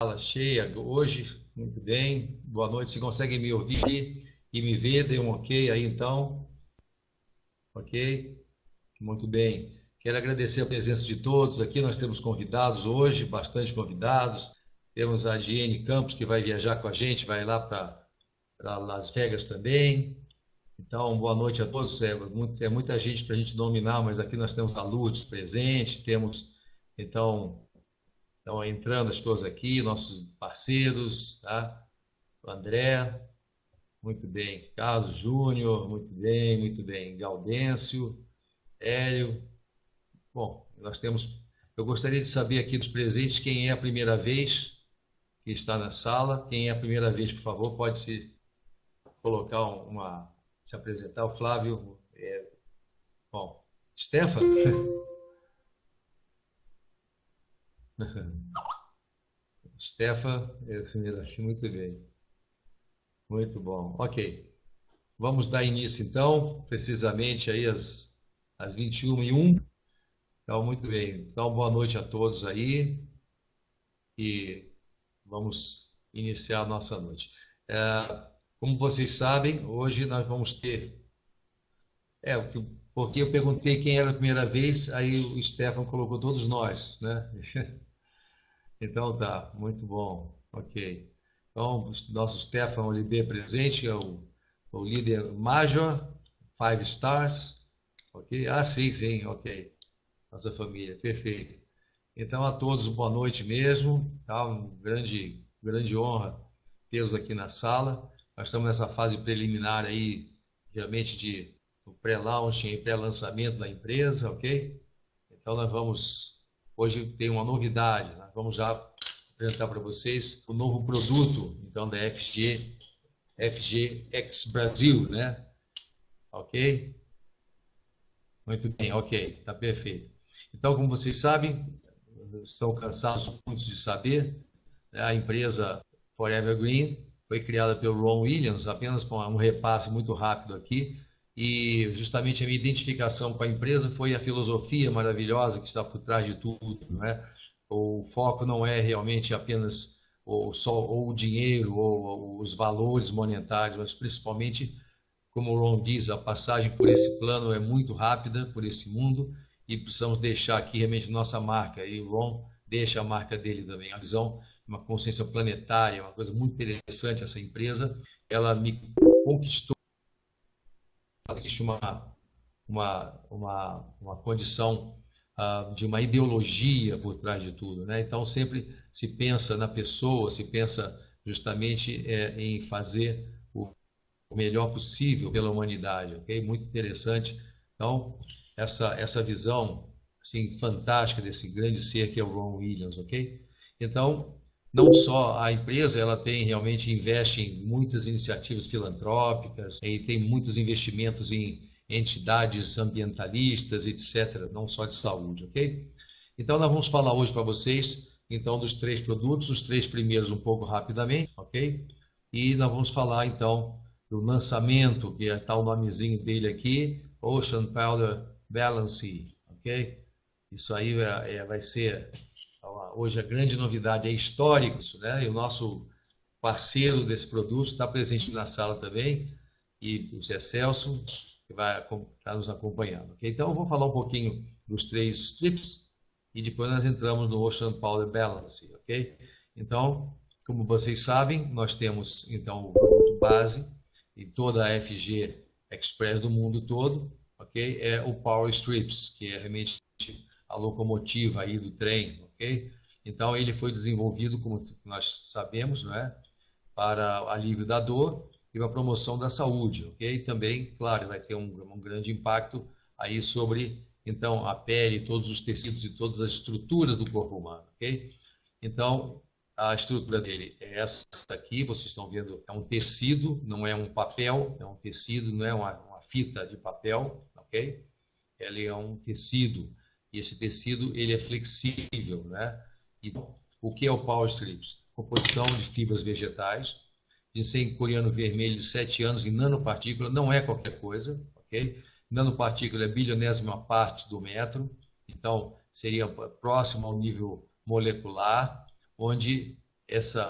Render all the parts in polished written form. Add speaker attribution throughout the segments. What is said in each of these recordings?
Speaker 1: Sala cheia hoje, muito bem. Boa noite. Se conseguem me ouvir e me ver, dê um ok aí então. Ok? Muito bem. Quero agradecer a presença de todos aqui. Nós temos convidados hoje, bastante convidados. Temos a Diene Campos, que vai viajar com a gente, vai lá para Las Vegas também. Então, boa noite a todos. É muita gente para a gente nominar, mas aqui nós temos a Lourdes presente, temos, então, estão entrando as pessoas aqui, nossos parceiros, tá? O André, muito bem. Carlos Júnior, muito bem, muito bem. Gaudêncio, Hélio. Bom, nós temos. Eu gostaria de saber aqui dos presentes quem é a primeira vez que está na sala. Quem é a primeira vez, por favor, pode se colocar se apresentar. O Flávio. Bom, Stefan? Stefan é a primeira vez, muito bem. Muito bom. Ok. Vamos dar início então, precisamente aí às 21h01. Então, muito bem. Então, boa noite a todos aí e vamos iniciar a nossa noite. Como vocês sabem, hoje nós vamos ter. Porque eu perguntei quem era a primeira vez, aí o Stefan colocou todos nós, né? Então tá, muito bom. Ok. Então, nosso Stefan Oliveira presente, é o líder Major, 5 Stars. Ok? Ah, sim, sim, ok. Nossa família, perfeito. Então, a todos, boa noite mesmo. Tá? Uma grande honra tê-los aqui na sala. Nós estamos nessa fase preliminar aí, realmente de pré-launch e pré-lançamento da empresa, ok? Então, hoje tem uma novidade. Nós vamos já apresentar para vocês o novo produto, então, da FG X Brasil, né? Ok? Muito bem, ok, está perfeito. Então, como vocês sabem, estão cansados muito de saber, né, a empresa Forever Green foi criada pelo Ron Williams, apenas com um repasse muito rápido aqui, e justamente a minha identificação com a empresa foi a filosofia maravilhosa que está por trás de tudo, não é? O foco não é realmente apenas ou o dinheiro ou os valores monetários, mas principalmente, como o Ron diz, a passagem por esse plano é muito rápida, por esse mundo, e precisamos deixar aqui realmente nossa marca. E o Ron deixa a marca dele também, a visão, uma consciência planetária, uma coisa muito interessante essa empresa. Ela me conquistou, existe uma condição de uma ideologia por trás de tudo, né? Então sempre se pensa na pessoa, se pensa justamente em fazer o melhor possível pela humanidade, ok? Muito interessante. Então, essa visão assim, fantástica desse grande ser que é o Ron Williams, ok? Então, não só a empresa, ela tem realmente investe em muitas iniciativas filantrópicas e tem muitos investimentos em entidades ambientalistas, etc., não só de saúde, ok? Então, nós vamos falar hoje para vocês, então, dos três produtos, os três primeiros um pouco rapidamente, ok? E nós vamos falar, então, do lançamento, que está o nomezinho dele aqui, Ocean Powder Balance, ok? Isso aí vai ser, hoje a grande novidade, é histórico isso, né? E o nosso parceiro desse produto está presente na sala também, e o Zé Celso, que vai estar nos acompanhando, ok? Então, eu vou falar um pouquinho dos três strips, e depois nós entramos no Ocean Powder Balance, ok? Então, como vocês sabem, nós temos, então, o produto base, e toda a FG Express do mundo todo, ok? É o Power Strips, que é realmente a locomotiva aí do trem, ok? Então ele foi desenvolvido, como nós sabemos, não é? Para alívio da dor e para promoção da saúde, ok? Também, claro, vai ter um grande impacto aí sobre, então, a pele, todos os tecidos e todas as estruturas do corpo humano, ok? Então, a estrutura dele é essa aqui, vocês estão vendo, é um tecido, não é um papel, é um tecido, não é uma fita de papel, ok? Ele é um tecido, e esse tecido ele é flexível, né? Então, o que é o Power Strips? Composição de fibras vegetais, ginseng coreano vermelho de 7 anos em nanopartícula, não é qualquer coisa, ok? Nanopartícula é bilionésima parte do metro, então seria próximo ao nível molecular, onde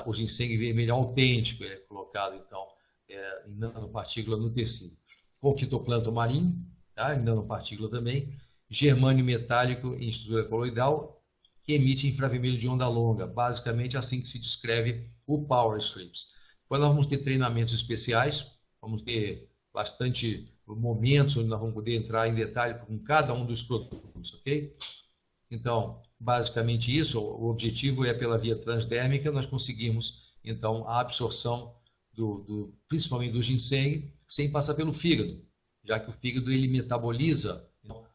Speaker 1: o ginseng vermelho autêntico é colocado, então, em nanopartícula no tecido. Com fitoplâncton marinho, tá? Em nanopartícula também. Germânio metálico em estrutura coloidal, que emite infravermelho de onda longa. Basicamente, assim que se descreve o Power Strips. Depois nós vamos ter treinamentos especiais, vamos ter bastante momentos onde nós vamos poder entrar em detalhe com cada um dos produtos, ok? Então, basicamente isso, o objetivo é pela via transdérmica nós conseguirmos, então, a absorção principalmente do ginseng, sem passar pelo fígado, já que o fígado ele metaboliza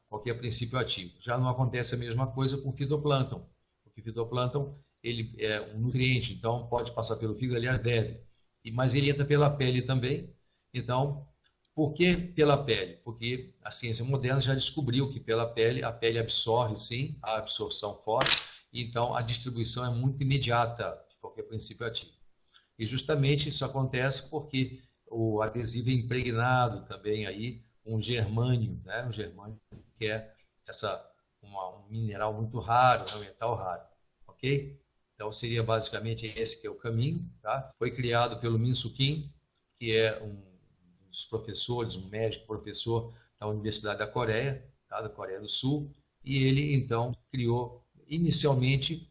Speaker 1: qualquer princípio ativo. Já não acontece a mesma coisa com o fitoplâncton, porque o fitoplâncton ele é um nutriente, então pode passar pelo fígado, aliás deve, mas ele entra pela pele também. Então, por que pela pele? Porque a ciência moderna já descobriu que pela pele, a pele absorve sim, a absorção forte, então a distribuição é muito imediata de qualquer princípio ativo. E justamente isso acontece porque o adesivo é impregnado também aí com germânio, né? Um germânio que é um mineral muito raro, um metal raro, ok? Então seria basicamente esse que é o caminho, tá? Foi criado pelo Min Soo Kim, que é um dos professores, um médico professor da Universidade da Coreia, tá? Da Coreia do Sul, e ele então criou inicialmente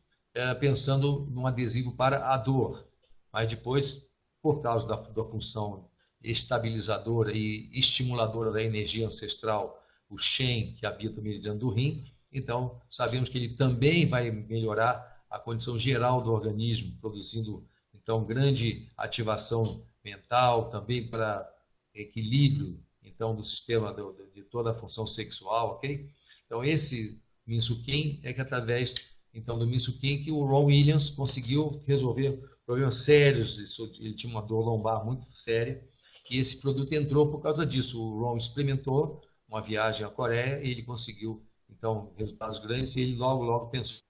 Speaker 1: pensando num adesivo para a dor, mas depois, por causa da função estabilizadora e estimuladora da energia ancestral, o Shen, que habita o meridiano do rim, então sabemos que ele também vai melhorar a condição geral do organismo, produzindo então grande ativação mental, também para equilíbrio então do sistema de toda a função sexual, ok? Então esse Min Soo Kim é que através então do Min Soo Kim que o Ron Williams conseguiu resolver problemas sérios, ele tinha uma dor lombar muito séria, e esse produto entrou por causa disso. O Ron experimentou uma viagem à Coreia e ele conseguiu, então, resultados grandes, e ele logo pensou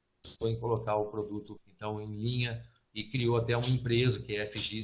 Speaker 1: em colocar o produto, então, em linha, e criou até uma empresa que é FG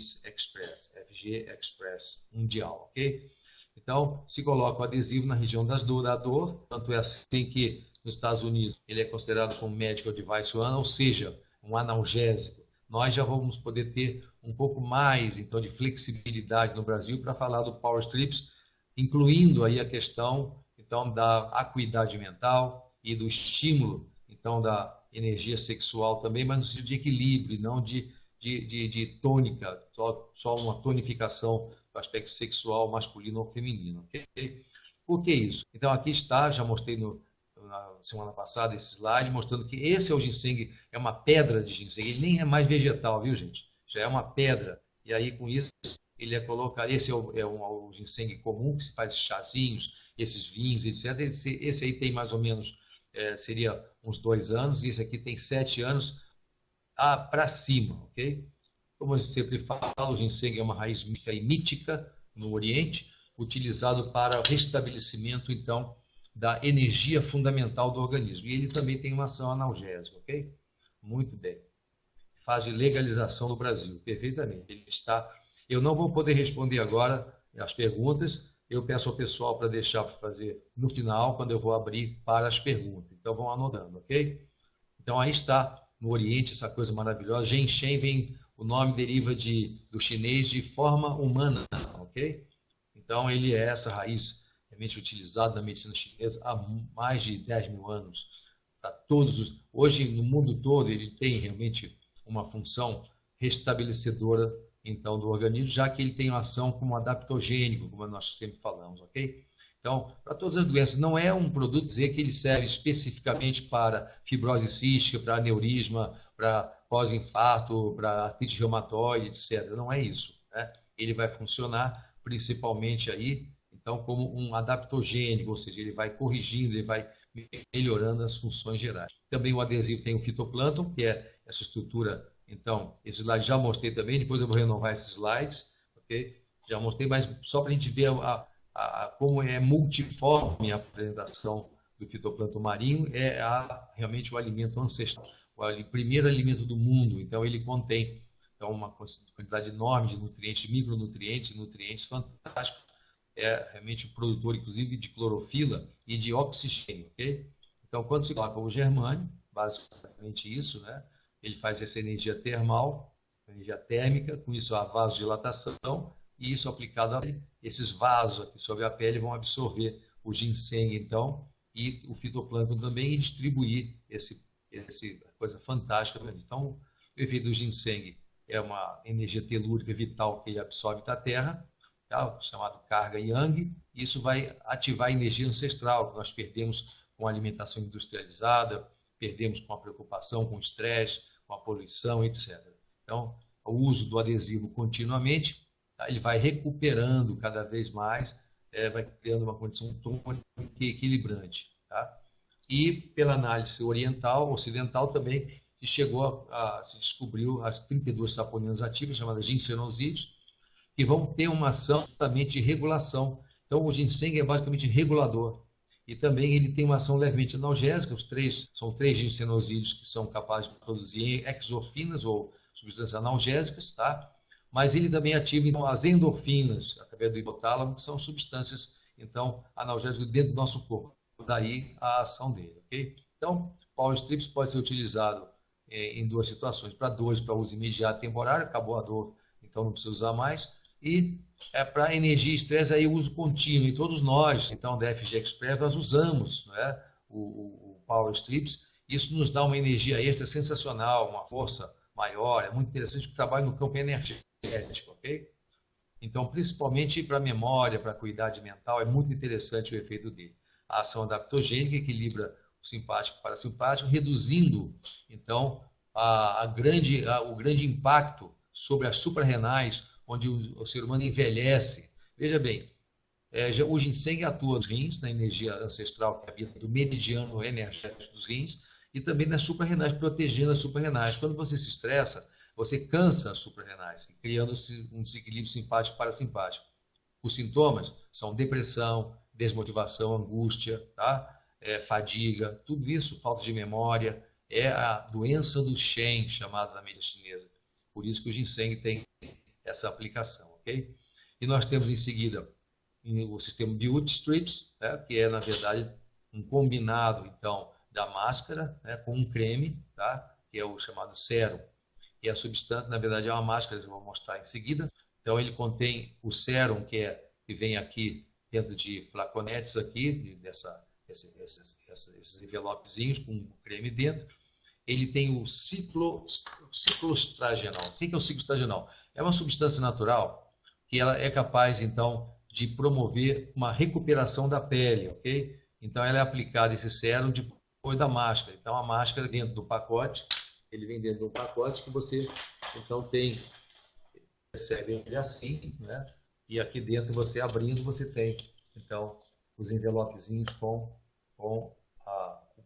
Speaker 1: Express Mundial, ok? Então, se coloca o adesivo na região da dor, tanto é assim que nos Estados Unidos ele é considerado como Medical Device One, ou seja, um analgésico. Nós já vamos poder ter um pouco mais então de flexibilidade no Brasil para falar do Power Strips, incluindo aí a questão então da acuidade mental e do estímulo então da energia sexual também, mas no sentido de equilíbrio, não de tônica, só uma tonificação do aspecto sexual masculino ou feminino, ok? Por que isso? Então aqui está, já mostrei na semana passada esse slide, mostrando que esse é o ginseng, é uma pedra de ginseng, ele nem é mais vegetal, viu gente? Já é uma pedra, e aí com isso ele é colocado, esse é o ginseng comum, que se faz chazinhos, esses vinhos, etc. Esse aí tem mais ou menos, seria uns 2 anos, e esse aqui tem 7 anos para cima, ok? Como eu sempre falo, o ginseng é uma raiz mítica e mítica no Oriente, utilizado para o restabelecimento, então, da energia fundamental do organismo. E ele também tem uma ação analgésica, ok? Muito bem. Fase de legalização no Brasil, perfeitamente. Ele está. Eu não vou poder responder agora as perguntas, eu peço ao pessoal para deixar para fazer no final, quando eu vou abrir para as perguntas. Então vão anotando, ok? Então aí está, no Oriente, essa coisa maravilhosa. Genshen o nome deriva do chinês de forma humana, ok? Então ele é essa raiz realmente utilizada na medicina chinesa há mais de 10 mil anos. Hoje, no mundo todo, ele tem realmente uma função restabelecedora então, do organismo, já que ele tem uma ação como adaptogênico, como nós sempre falamos, ok? Então, para todas as doenças, não é um produto dizer que ele serve especificamente para fibrose cística, para aneurisma, para pós-infarto, para artrite reumatoide, etc. Não é isso, né? Ele vai funcionar principalmente aí, então, como um adaptogênico, ou seja, ele vai corrigindo, ele vai melhorando as funções gerais. Também o adesivo tem o fitoplâncton, que é essa estrutura. Então, esse slide já mostrei também, depois eu vou renovar esses slides, ok? Já mostrei, mas só para a gente ver como é multiforme a apresentação do fitoplâncton marinho, realmente o alimento ancestral, o primeiro alimento do mundo. Então, ele contém uma quantidade enorme de nutrientes, micronutrientes, nutrientes fantásticos. É realmente o produtor, inclusive, de clorofila e de oxigênio, ok? Então, quando se coloca o germânio, basicamente isso, né? Ele faz essa energia termal energia térmica, com isso a vasodilatação, e isso aplicado a pele, esses vasos aqui sobre a pele vão absorver o ginseng, então, e o fitoplâncton também, e distribuir esse coisa fantástica. Então, o efeito do ginseng é uma energia telúrica vital que ele absorve da terra, tá? Chamado carga yang, e isso vai ativar a energia ancestral que nós perdemos com a alimentação industrializada, perdemos com a preocupação, com o estresse, com a poluição, etc. Então, o uso do adesivo continuamente, tá? Ele vai recuperando cada vez mais, vai criando uma condição tônica e equilibrante. Tá? E pela análise oriental, ocidental também, se descobriu as 32 saponinas ativas, chamadas ginsenosídeos, que vão ter uma ação também de regulação. Então, o ginseng é basicamente regulador. E também ele tem uma ação levemente analgésica. São três ginsenosídeos que são capazes de produzir exorfinas ou substâncias analgésicas, tá? Mas ele também ativa então, as endorfinas, através do hipotálamo, que são substâncias então, analgésicas dentro do nosso corpo. Daí a ação dele, ok? Então, Power Strips pode ser utilizado em duas situações. Para dores, para uso imediato temporário, acabou a dor, então não precisa usar mais. E para energia e estresse, aí uso contínuo. E todos nós, então, da FG Express, nós usamos, né, o Power Strips. Isso nos dá uma energia extra sensacional, uma força maior. É muito interessante que trabalha no campo energético, ok? Então, principalmente para a memória, para a acuidade mental, é muito interessante o efeito dele. A ação adaptogênica equilibra o simpático e o parasimpático, reduzindo, então, o grande impacto sobre as suprarrenais, onde o ser humano envelhece. Veja bem, o ginseng atua nos rins, na energia ancestral que habita do meridiano energético dos rins, e também nas suprarrenais, protegendo as suprarrenais. Quando você se estressa, você cansa as suprarrenais, criando-se um desequilíbrio simpático e parasimpático. Os sintomas são depressão, desmotivação, angústia, tá? Fadiga, tudo isso, falta de memória, é a doença do Shen, chamada na medicina chinesa. Por isso que o ginseng tem essa aplicação, ok? E nós temos em seguida o sistema Beauty Strips, né, que é, na verdade, um combinado, então, da máscara, né, com um creme, tá? Que é o chamado sérum. E a substância, na verdade, é uma máscara, eu vou mostrar em seguida. Então, ele contém o sérum, que vem aqui dentro de flaconetes aqui, esses envelopezinhos com creme dentro. Ele tem o cicloestragenol. O que é o cicloestragenol? É uma substância natural que ela é capaz, então, de promover uma recuperação da pele, ok? Então, ela é aplicada, esse sérum, depois da máscara. Então, a máscara dentro do pacote, ele vem dentro do pacote que você, então, recebe ele assim, né? E aqui dentro, você abrindo, você tem, então, os envelopezinhos com o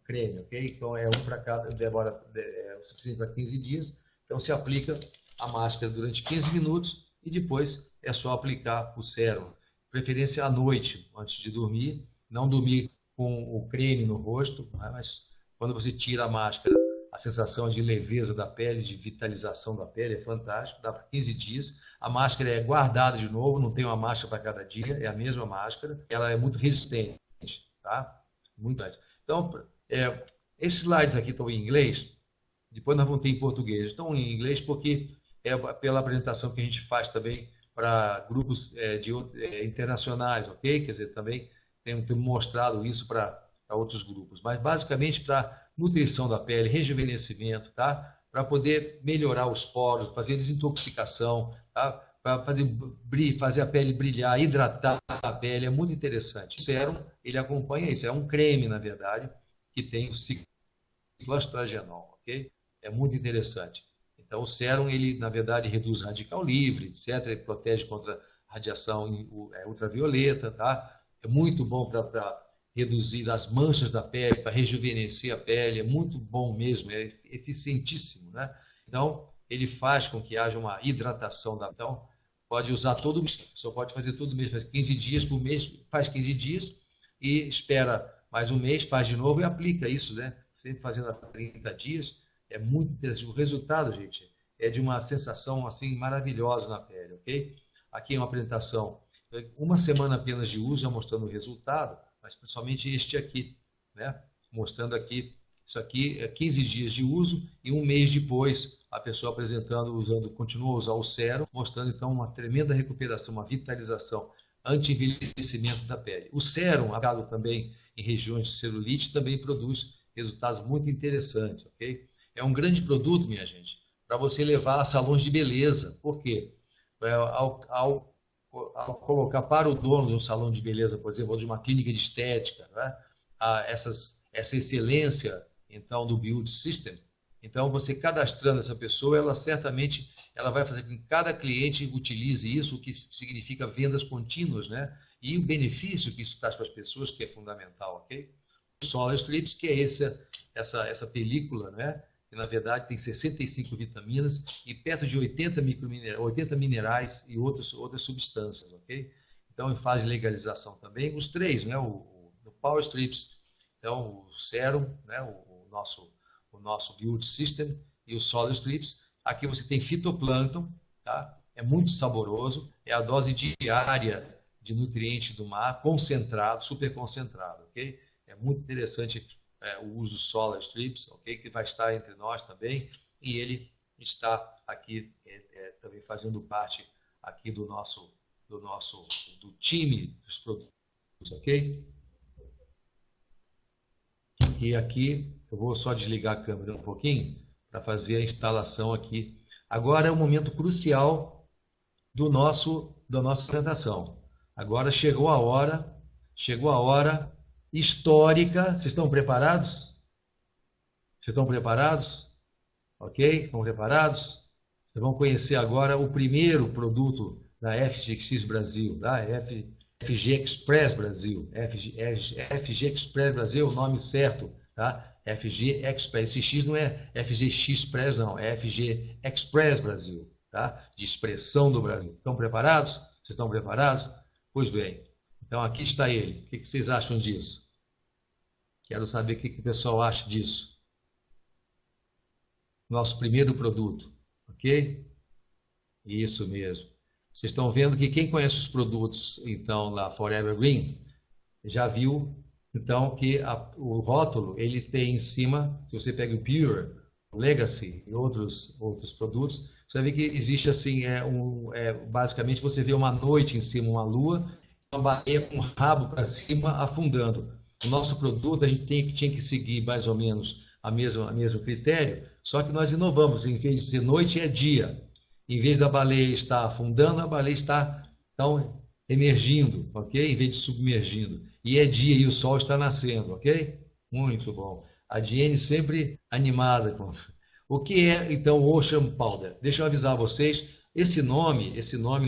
Speaker 1: creme, ok? Então, é um para cada, é o suficiente para 15 dias. Então, se aplica a máscara durante 15 minutos e depois é só aplicar o sérum. Preferência à noite, antes de dormir. Não dormir com o creme no rosto, mas quando você tira a máscara, a sensação de leveza da pele, de vitalização da pele é fantástico. Dá para 15 dias. A máscara é guardada de novo, não tem uma máscara para cada dia, é a mesma máscara. Ela é muito resistente, tá? Muito resistente. Então, esses slides aqui estão em inglês, depois nós vamos ter em português. Estão em inglês porque é pela apresentação que a gente faz também para grupos internacionais, ok? Quer dizer, também temos mostrado isso para outros grupos. Mas, basicamente, para nutrição da pele, rejuvenescimento, tá? Para poder melhorar os poros, fazer desintoxicação, tá? Para fazer a pele brilhar, hidratar a pele, é muito interessante. O sérum, ele acompanha isso, é um creme, na verdade, que tem o cicloestragenol, ok? É muito interessante. Então, o sérum, ele, na verdade, reduz radical livre, etc. Ele protege contra radiação ultravioleta, tá? É muito bom para reduzir as manchas da pele, para rejuvenescer a pele, é muito bom mesmo, é eficientíssimo, né? Então, ele faz com que haja uma hidratação da pele. Então, pode usar todo mês, só pode fazer todo mês, faz 15 dias por mês, faz 15 dias e espera mais um mês, faz de novo e aplica isso, né? Sempre fazendo a 30 dias. É muito interessante. O resultado, gente, é de uma sensação assim maravilhosa na pele, ok? Aqui é uma apresentação, uma semana apenas de uso, já mostrando o resultado, mas principalmente este aqui, né? Mostrando aqui Isso aqui é 15 dias de uso e um mês depois a pessoa apresentando, continua a usar o sérum, mostrando então uma tremenda recuperação, uma vitalização, anti-envelhecimento da pele. O sérum, aplicado também em regiões de celulite, também produz resultados muito interessantes, ok? É um grande produto, minha gente, para você levar a salões de beleza. Por quê? Ao colocar para o dono de um salão de beleza, por exemplo, ou de uma clínica de estética, né? Essa excelência, então, do Beauty System, então, você cadastrando essa pessoa, ela certamente vai fazer com que cada cliente utilize isso, o que significa vendas contínuas, né? E o benefício que isso traz para as pessoas, que é fundamental, ok? O Solar Strips, que é essa película, né? Que na verdade tem 65 vitaminas e perto de 80 minerais e outras substâncias, ok? Então, em fase de legalização também, os três, né? O Power Strips, então o Serum, né? O nosso Beauty System e o Solar Strips. Aqui você tem fitoplâncton, tá? É muito saboroso, é a dose diária de nutriente do mar, concentrado, super concentrado, ok? É muito interessante o uso do Solar Strips, ok? Que vai estar entre nós também, e ele está aqui também fazendo parte aqui do time dos produtos, ok? E aqui eu vou só desligar a câmera um pouquinho para fazer a instalação aqui. Agora é o momento crucial da nossa apresentação. Agora chegou a hora histórica. Vocês estão preparados? Vocês estão preparados? Ok? Estão preparados? Vocês vão conhecer agora o primeiro produto da FGX Brasil, tá? FG Express Brasil. FG Express Brasil é o nome certo, tá? FG Express. Esse X não é FGX Express, não. É FG Express Brasil, tá? De expressão do Brasil. Estão preparados? Vocês estão preparados? Pois bem. Então aqui está ele. O que vocês acham disso? Quero saber o que o pessoal acha disso. Nosso primeiro produto, ok? Isso mesmo. Vocês estão vendo que quem conhece os produtos, então, da Forever Green, já viu, então, que o rótulo, ele tem em cima, se você pega o Pure, o Legacy e outros produtos, você vai ver que existe assim, basicamente você vê uma noite em cima, uma lua, uma baleia com o rabo para cima afundando. O nosso produto, a gente tinha que seguir mais ou menos a mesmo critério, só que nós inovamos, em vez de ser noite, é dia. Em vez da baleia estar afundando, a baleia está então emergindo, ok? Em vez de submergindo. E é dia e o sol está nascendo, ok? Muito bom. A Diene sempre animada com... O que é, então, Ocean Powder? Deixa eu avisar vocês, esse nome,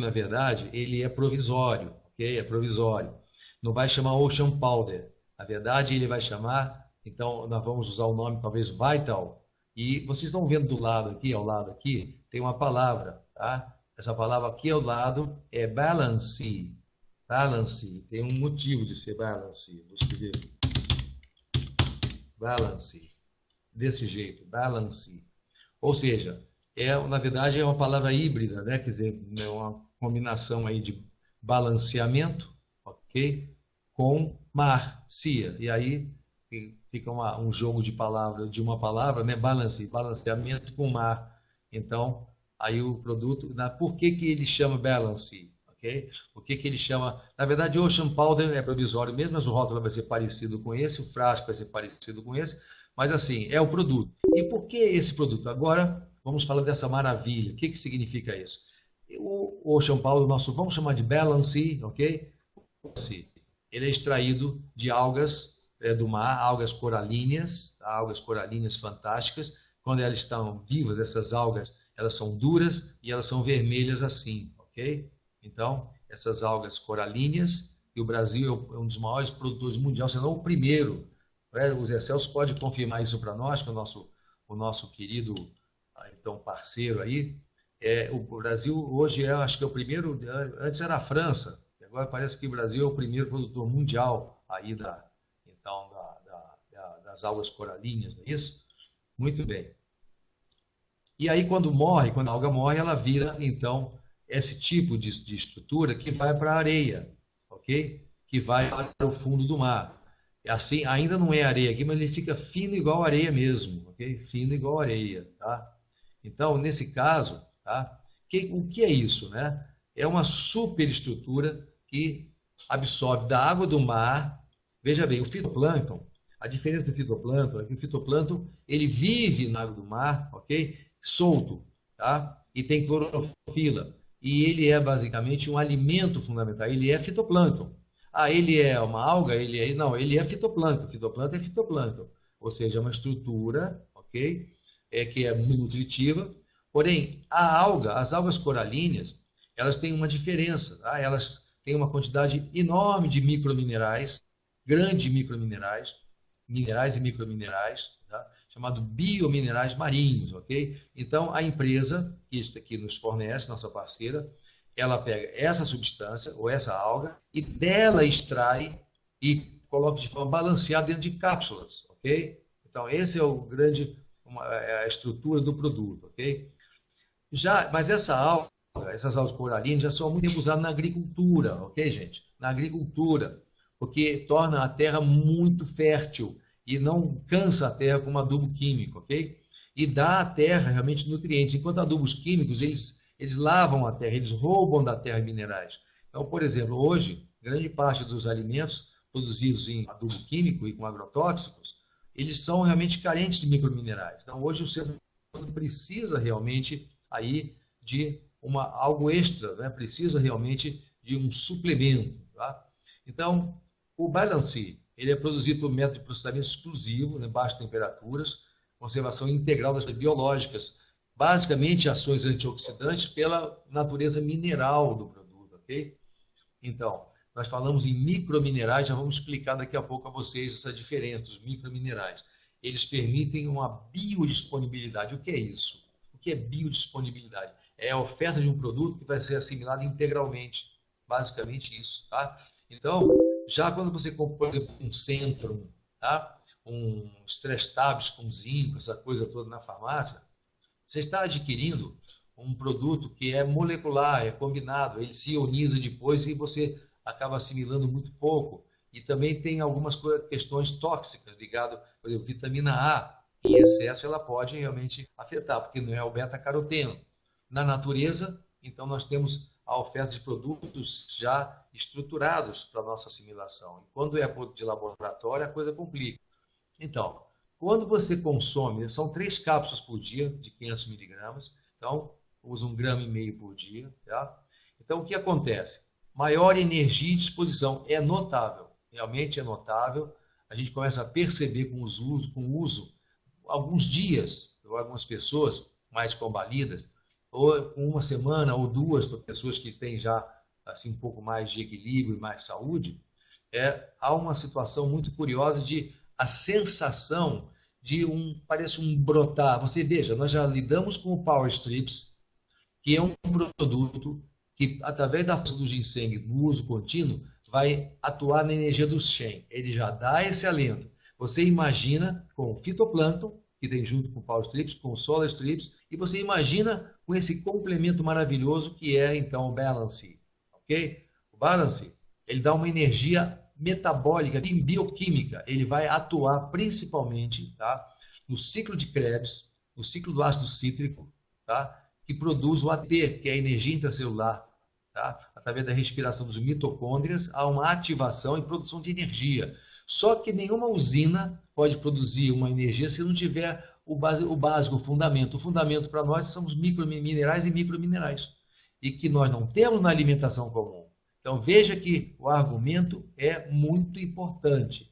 Speaker 1: na verdade, ele é provisório, ok? É provisório. Não vai chamar Ocean Powder. Na verdade, ele vai chamar, então, nós vamos usar o nome, talvez, Vital. E vocês estão vendo do lado aqui, ao lado aqui, tem uma palavra, tá? Essa palavra aqui ao lado é balance. Balance. Tem um motivo de ser balance. Vou escrever. Balance. Desse jeito, balance. Ou seja, na verdade é uma palavra híbrida, né? Quer dizer, é uma combinação aí de balanceamento, ok? Com marcia. E aí fica um jogo de uma palavra, né? Balance, balanceamento com mar. Então, aí o produto, por que ele chama balance? Okay? O que ele chama? Na verdade, Ocean Powder é provisório mesmo, mas o rótulo vai ser parecido com esse, o frasco vai ser parecido com esse, mas assim, é o produto. E por que esse produto? Agora, vamos falar dessa maravilha. O que significa isso? O Ocean Powder, vamos chamar de balance, ok? Ele é extraído de algas do mar, algas coralíneas fantásticas. Quando elas estão vivas, essas algas, elas são duras e elas são vermelhas assim, ok? Então, essas algas coralíneas, e o Brasil é um dos maiores produtores mundiais, se não o primeiro. Né? O Zé Celso pode confirmar isso para nós, que é o nosso querido então, parceiro aí. O Brasil hoje acho que é o primeiro, antes era a França, agora parece que o Brasil é o primeiro produtor mundial aí das algas coralíneas, não é isso? Muito bem. E aí, quando a alga morre, ela vira, então, esse tipo de estrutura que vai para a areia, ok? Que vai para o fundo do mar. Assim, ainda não é areia aqui, mas ele fica fino igual areia mesmo, ok? Fino igual areia, tá? Então, nesse caso, tá? O que é isso, né? É uma superestrutura que absorve da água do mar. Veja bem, o fitoplâncton, a diferença do fitoplâncton é que o fitoplâncton ele vive na água do mar, ok? Solto, tá? E tem clorofila. E ele é basicamente um alimento fundamental. Ele é fitoplâncton. Ah, ele é uma alga? Ele é... Não, ele é fitoplâncton. Fitoplâncton é fitoplâncton. Ou seja, é uma estrutura, ok? Que é muito nutritiva. Porém, a alga, as algas coralíneas, elas têm uma diferença. Tá? Elas têm uma quantidade enorme de microminerais, grandes microminerais, minerais e microminerais, tá? Chamado biominerais marinhos, ok? Então, a empresa que nos fornece, nossa parceira, ela pega essa substância ou essa alga e dela extrai e coloca de forma balanceada dentro de cápsulas, ok? Então, esse é o grande, a estrutura do produto, ok? Mas essa alga, essas algas coralinas já são muito usadas na agricultura, ok, gente? Na agricultura, porque torna a terra muito fértil e não cansa a terra como adubo químico, ok? E dá à terra realmente nutrientes, enquanto adubos químicos, eles lavam a terra, eles roubam da terra minerais. Então, por exemplo, hoje, grande parte dos alimentos produzidos em adubo químico e com agrotóxicos, eles são realmente carentes de microminerais. Então, hoje o ser humano precisa realmente aí de algo extra, né? Precisa realmente de um suplemento. Tá? Então, o Balanced, ele é produzido por método de processamento exclusivo, né? Baixas temperaturas, conservação integral das biológicas, basicamente ações antioxidantes pela natureza mineral do produto, ok? Então, nós falamos em microminerais, já vamos explicar daqui a pouco a vocês essa diferença dos microminerais. Eles permitem uma biodisponibilidade. O que é isso? O que é biodisponibilidade? É a oferta de um produto que vai ser assimilado integralmente. Basicamente isso, tá? Então, já quando você compra, por exemplo, um Centrum, tá? Um Stress Tabs com zinco, essa coisa toda na farmácia, você está adquirindo um produto que é molecular, é combinado, ele se ioniza depois e você acaba assimilando muito pouco. E também tem algumas questões tóxicas ligadas, por exemplo, vitamina A. Em excesso ela pode realmente afetar, porque não é o beta-caroteno. Na natureza, então nós temos a oferta de produtos já estruturados para a nossa assimilação. E quando é produto de laboratório, a coisa complica. Então, quando você consome, são 3 cápsulas por dia, de 500 miligramas, então usa 1,5 gramas por dia. Tá? Então, o que acontece? Maior energia e disposição, é notável, realmente é notável. A gente começa a perceber com o uso, alguns dias, ou algumas pessoas mais combalidas, ou com uma semana ou 2, para pessoas que têm já assim, um pouco mais de equilíbrio e mais saúde, há uma situação muito curiosa de a sensação de parece um brotar. Você veja, nós já lidamos com o Power Strips, que é um produto que, através da força do ginseng, do uso contínuo, vai atuar na energia do Shen. Ele já dá esse alento. Você imagina com o fitoplâncton, que tem junto com o Power Strips, com o Solar Strips, e você imagina com esse complemento maravilhoso que é, então, o Balance. Ok? O Balance, ele dá uma energia metabólica e bioquímica. Ele vai atuar principalmente, tá, no ciclo de Krebs, no ciclo do ácido cítrico, tá, que produz o ATP, que é a energia intracelular. Tá? Através da respiração dos mitocôndrias, há uma ativação e produção de energia. Só que nenhuma usina pode produzir uma energia se não tiver o básico, o fundamento. O fundamento para nós são os microminerais e microminerais, e que nós não temos na alimentação comum. Então veja que o argumento é muito importante,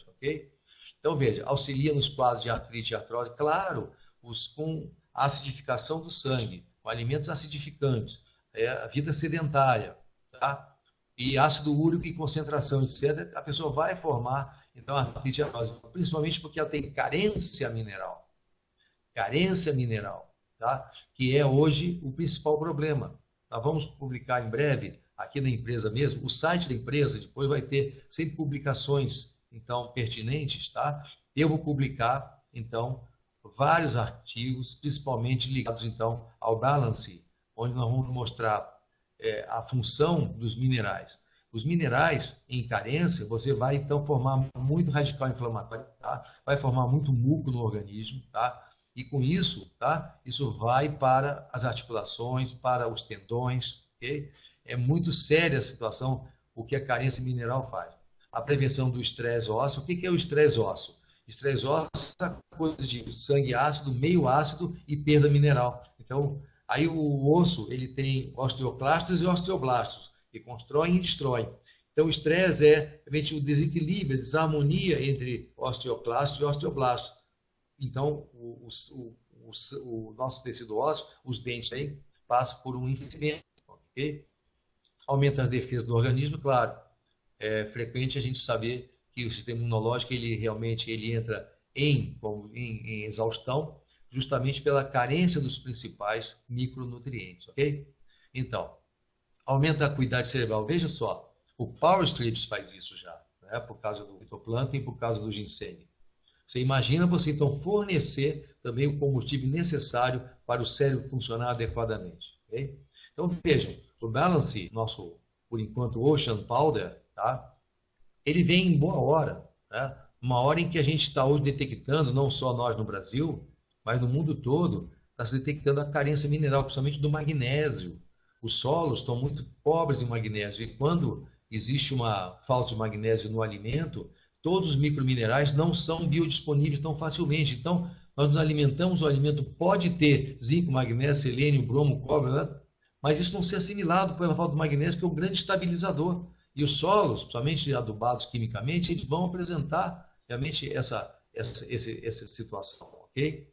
Speaker 1: ok? Então veja, auxilia nos quadros de artrite e artrose, claro, com a acidificação do sangue, com alimentos acidificantes, a vida sedentária, tá? E ácido úrico e concentração, etc., a pessoa vai formar, então, a artrite e artrose, principalmente porque ela tem carência mineral, tá? Que é hoje o principal problema. Nós vamos publicar em breve, aqui na empresa mesmo, o site da empresa, depois vai ter sempre publicações, então, pertinentes, tá? Eu vou publicar, então, vários artigos, principalmente ligados, então, ao Balance, onde nós vamos mostrar a função dos minerais. Os minerais em carência, você vai então formar muito radical inflamatório, tá? Vai formar muito muco no organismo, tá? E com isso, tá? Isso vai para as articulações, para os tendões, ok? É muito séria a situação, o que a carência mineral faz. A prevenção do estresse ósseo. O que é o estresse ósseo? Estresse ósseo é coisa de sangue ácido, meio ácido e perda mineral. Então, aí o osso, ele tem osteoclastos e osteoblastos, que constroem e destroem. Então, o estresse é realmente o desequilíbrio, a desarmonia entre osteoclastos e osteoblastos. Então, o nosso tecido ósseo, os dentes aí, passam por um envelhecimento, ok? Aumenta as defesas do organismo, claro. É frequente a gente saber que o sistema imunológico, ele realmente entra em exaustão, justamente pela carência dos principais micronutrientes, ok? Então, aumenta a acuidade cerebral. Veja só, o Power Strips faz isso já, né? Por causa do fitoplâncton e por causa do ginseng. Você imagina você então fornecer também o combustível necessário para o cérebro funcionar adequadamente, ok? Então vejam, o Balance, nosso, por enquanto, Ocean Powder, tá? Ele vem em boa hora, né? Uma hora em que a gente está hoje detectando, não só nós no Brasil, mas no mundo todo, está se detectando a carência mineral, principalmente do magnésio. Os solos estão muito pobres em magnésio e quando existe uma falta de magnésio no alimento, todos os microminerais não são biodisponíveis tão facilmente. Então, nós nos alimentamos, o alimento pode ter zinco, magnésio, selênio, bromo, cobre, né? Mas isso não ser assimilado pela falta de magnésio, que é um grande estabilizador. E os solos, principalmente adubados quimicamente, eles vão apresentar realmente essa situação, ok?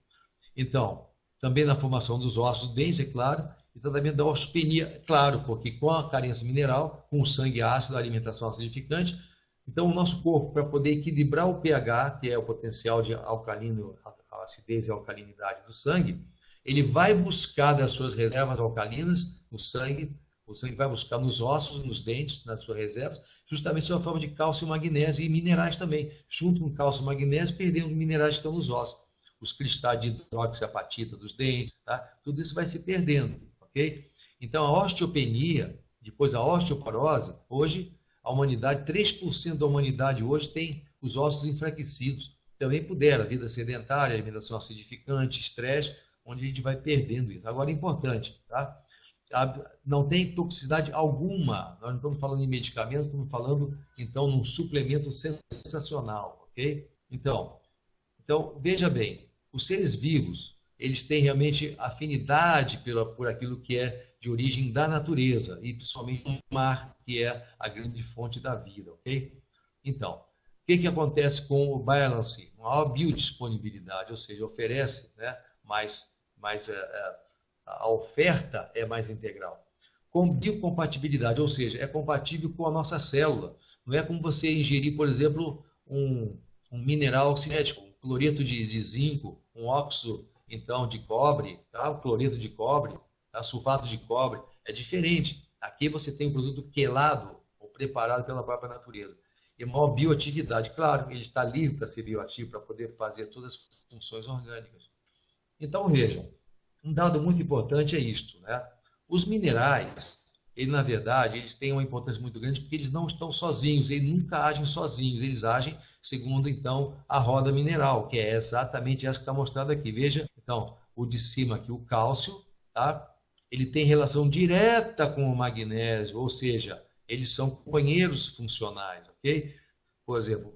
Speaker 1: Então, também na formação dos ossos, dentes, é claro, e tratamento da osteopenia, claro, porque com a carência mineral, com o sangue ácido, a alimentação acidificante, então o nosso corpo, para poder equilibrar o pH, que é o potencial de alcalino, a acidez e a alcalinidade do sangue, ele vai buscar das suas reservas alcalinas no sangue, o sangue vai buscar nos ossos, nos dentes, nas suas reservas, justamente sob a forma de cálcio, magnésio e minerais também. Junto com cálcio e magnésio, perdendo os minerais que estão nos ossos. Os cristais de hidroxiapatita dos dentes, tá? Tudo isso vai se perdendo, ok? Então, a osteopenia, depois a osteoporose, hoje, a humanidade, 3% da humanidade hoje tem os ossos enfraquecidos. Também pudera, vida sedentária, alimentação acidificante, estresse, onde a gente vai perdendo isso. Agora, é importante, tá? Não tem toxicidade alguma. Nós não estamos falando em medicamento, estamos falando, então, num suplemento sensacional, ok? Então, veja bem, os seres vivos, eles têm realmente afinidade por aquilo que é de origem da natureza, e principalmente o mar, que é a grande fonte da vida, ok? Então, o que acontece com o Balance? Maior biodisponibilidade, ou seja, oferece, né, a oferta é mais integral. Com biocompatibilidade, ou seja, é compatível com a nossa célula. Não é como você ingerir, por exemplo, um mineral cinético, um cloreto de zinco, um óxido, então, de cobre, tá? O cloreto de cobre, tá? Sulfato de cobre, é diferente. Aqui você tem um produto quelado ou preparado pela própria natureza. E maior bioatividade. Claro, ele está livre para ser bioativo, para poder fazer todas as funções orgânicas. Então, vejam, um dado muito importante é isto, né? Os minerais, na verdade, eles têm uma importância muito grande porque eles não estão sozinhos, eles nunca agem sozinhos, eles agem segundo, então, a roda mineral, que é exatamente essa que está mostrada aqui. Veja, então, o de cima aqui, o cálcio, tá? Ele tem relação direta com o magnésio, ou seja, eles são companheiros funcionais, ok? Por exemplo,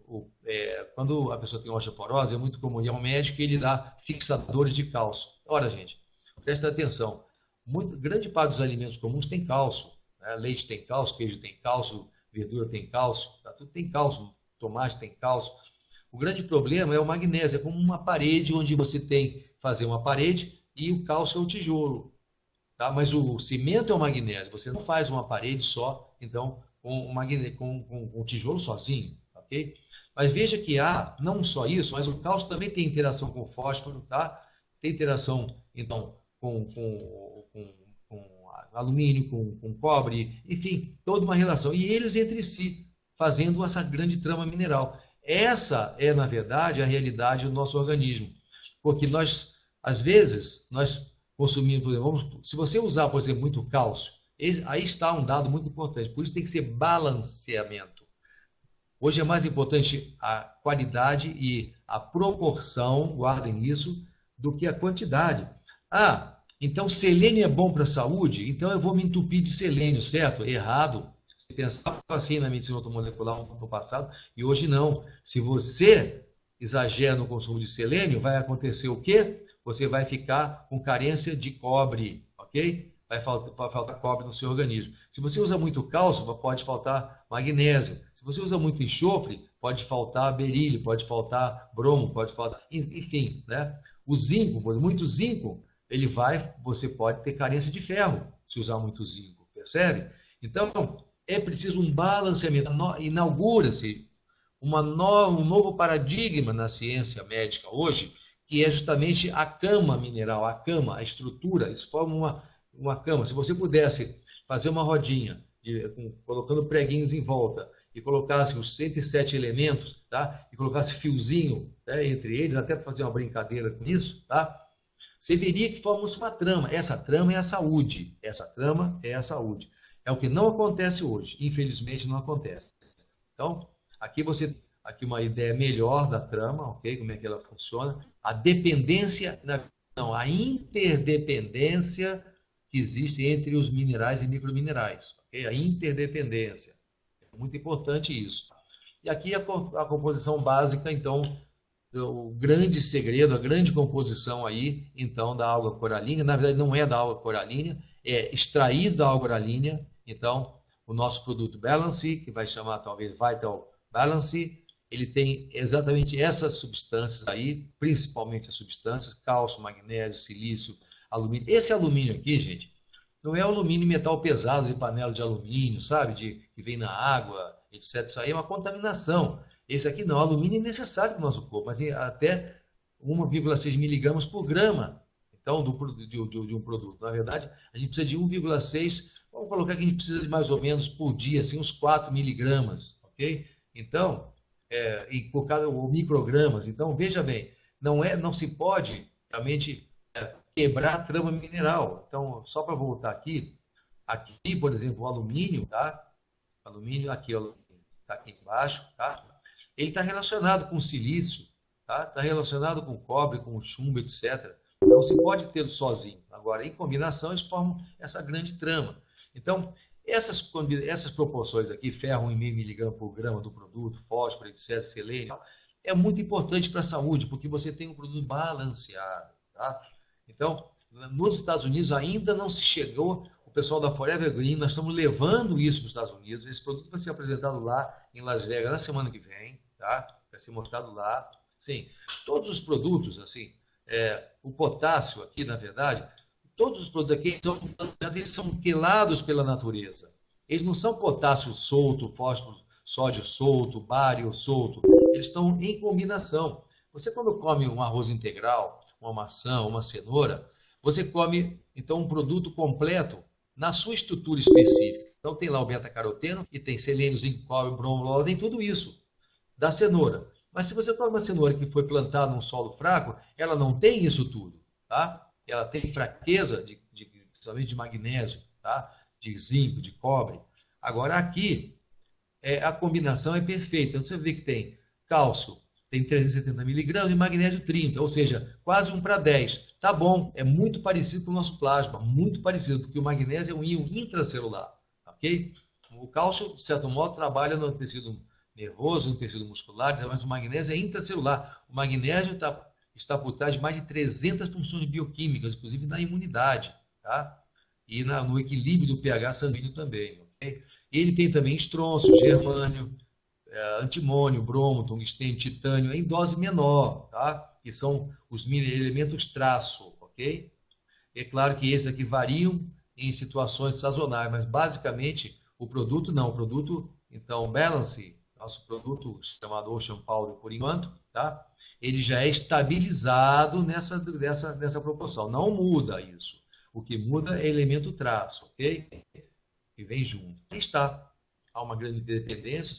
Speaker 1: quando a pessoa tem osteoporose, é muito comum ir ao médico e ele dá fixadores de cálcio. Ora, gente, presta atenção, grande parte dos alimentos comuns tem cálcio, né? Leite tem cálcio, queijo tem cálcio, verdura tem cálcio, tá? Tudo tem cálcio, tomate tem cálcio. O grande problema é o magnésio, é como uma parede onde você tem que fazer uma parede e o cálcio é o tijolo, tá? Mas o cimento é o magnésio, você não faz uma parede só, então, com o tijolo sozinho, ok? Mas veja que há, não só isso, mas o cálcio também tem interação com o fósforo, tá? Tem interação, então, com alumínio, com cobre, enfim, toda uma relação. E eles entre si, fazendo essa grande trama mineral. Essa é, na verdade, a realidade do nosso organismo. Porque nós, às vezes, nós consumimos, por exemplo, se você usar, por exemplo, muito cálcio Aí está um dado muito importante. Por isso tem que ser balanceamento. Hoje é mais importante a qualidade e a proporção, guardem isso, do que a quantidade. Ah, então selênio é bom para a saúde? Então eu vou me entupir de selênio, certo? Errado. Você pensava assim na medicina automolecular no passado e hoje não. Se você exagera no consumo de selênio, vai acontecer o quê? Você vai ficar com carência de cobre, ok? Vai faltar cobre no seu organismo. Se você usa muito cálcio, pode faltar magnésio. Se você usa muito enxofre, pode faltar berílio, pode faltar bromo, pode faltar, enfim, né? O zinco, muito zinco, você pode ter carência de ferro se usar muito zinco, percebe? Então, é preciso um balanceamento. Inaugura-se um novo paradigma na ciência médica hoje, que é justamente a cama mineral, a estrutura. Isso forma uma cama. Se você pudesse fazer uma rodinha, colocando preguinhos em volta, e colocasse os 107 elementos, tá? E colocasse fiozinho, né, entre eles, até para fazer uma brincadeira com isso, tá? Você veria que formamos uma trama. Essa trama é a saúde. Essa trama é a saúde. É o que não acontece hoje. Infelizmente, não acontece. Então, aqui uma ideia melhor da trama, ok? Como é que ela funciona. A dependência, não, a interdependência que existe entre os minerais e microminerais, ok? A interdependência. É muito importante isso. E aqui a composição básica, então, o grande segredo, a grande composição aí, então, da água coralínea, na verdade não é da água coralínea, é extraído da água coralínea, então, o nosso produto Balance, que vai chamar talvez Vital Balance, ele tem exatamente essas substâncias aí, principalmente as substâncias, cálcio, magnésio, silício, alumínio. Esse alumínio aqui, gente, não é alumínio metal pesado de panela de alumínio, sabe? Que vem na água, etc. Isso aí é uma contaminação. Esse aqui não, alumínio é necessário para o nosso corpo, mas até 1,6 miligramas por grama, então, de um produto. Na verdade, a gente precisa de 1,6, vamos colocar que a gente precisa de mais ou menos por dia, assim, uns 4 miligramas, ok? Então, e por cada microgramas. Então, veja bem, não se pode realmente quebrar a trama mineral. Então, só para voltar aqui, por exemplo, o alumínio, tá? O alumínio, aqui, o alumínio está aqui embaixo, tá? Ele está relacionado com silício, tá? Está relacionado com cobre, com chumbo, etc. Não se pode tê-lo sozinho. Agora, em combinação, eles formam essa grande trama. Então, essas proporções aqui, ferro 1,5 miligrama por grama do produto, fósforo, etc., selênio, é muito importante para a saúde, porque você tem um produto balanceado, tá? Então, nos Estados Unidos ainda não se chegou, o pessoal da Forever Green, nós estamos levando isso para os Estados Unidos, esse produto vai ser apresentado lá em Las Vegas na semana que vem, tá? Vai ser mostrado lá. Sim, todos os produtos, assim, o potássio aqui, na verdade, todos os produtos aqui eles são quelados pela natureza. Eles não são potássio solto, fósforo, sódio solto, bário solto. Eles estão em combinação. Você quando come um arroz integral, uma maçã, uma cenoura, você come, então, um produto completo na sua estrutura específica. Então, tem lá o beta-caroteno e tem selênio, zinco, cobre, bromo, tem tudo isso da cenoura. Mas se você come uma cenoura que foi plantada num solo fraco, ela não tem isso tudo, tá? Ela tem fraqueza, principalmente de magnésio, tá? De zinco, de cobre. Agora, aqui, a combinação é perfeita. Então, você vê que tem cálcio, tem 370 miligramas e magnésio 30, ou seja, quase 1 para 10. Tá bom, é muito parecido com o nosso plasma, muito parecido, porque o magnésio é um íon intracelular, ok? O cálcio, de certo modo, trabalha no tecido nervoso, no tecido muscular, mas o magnésio é intracelular. O magnésio está por trás de mais de 300 funções bioquímicas, inclusive na imunidade, tá? E no equilíbrio do pH sanguíneo também, ok? Ele tem também estrôncio, germânio, antimônio, bromo, tungstênio, titânio, em dose menor, tá? Que são os elementos traço, ok? É claro que esses aqui variam em situações sazonais, mas basicamente o produto não. O produto, então, Balance, nosso produto chamado Ocean Powder por enquanto, tá? Ele já é estabilizado nessa proporção. Não muda isso. O que muda é elemento traço, ok? Que vem junto. Aí está. Há uma grande dependência,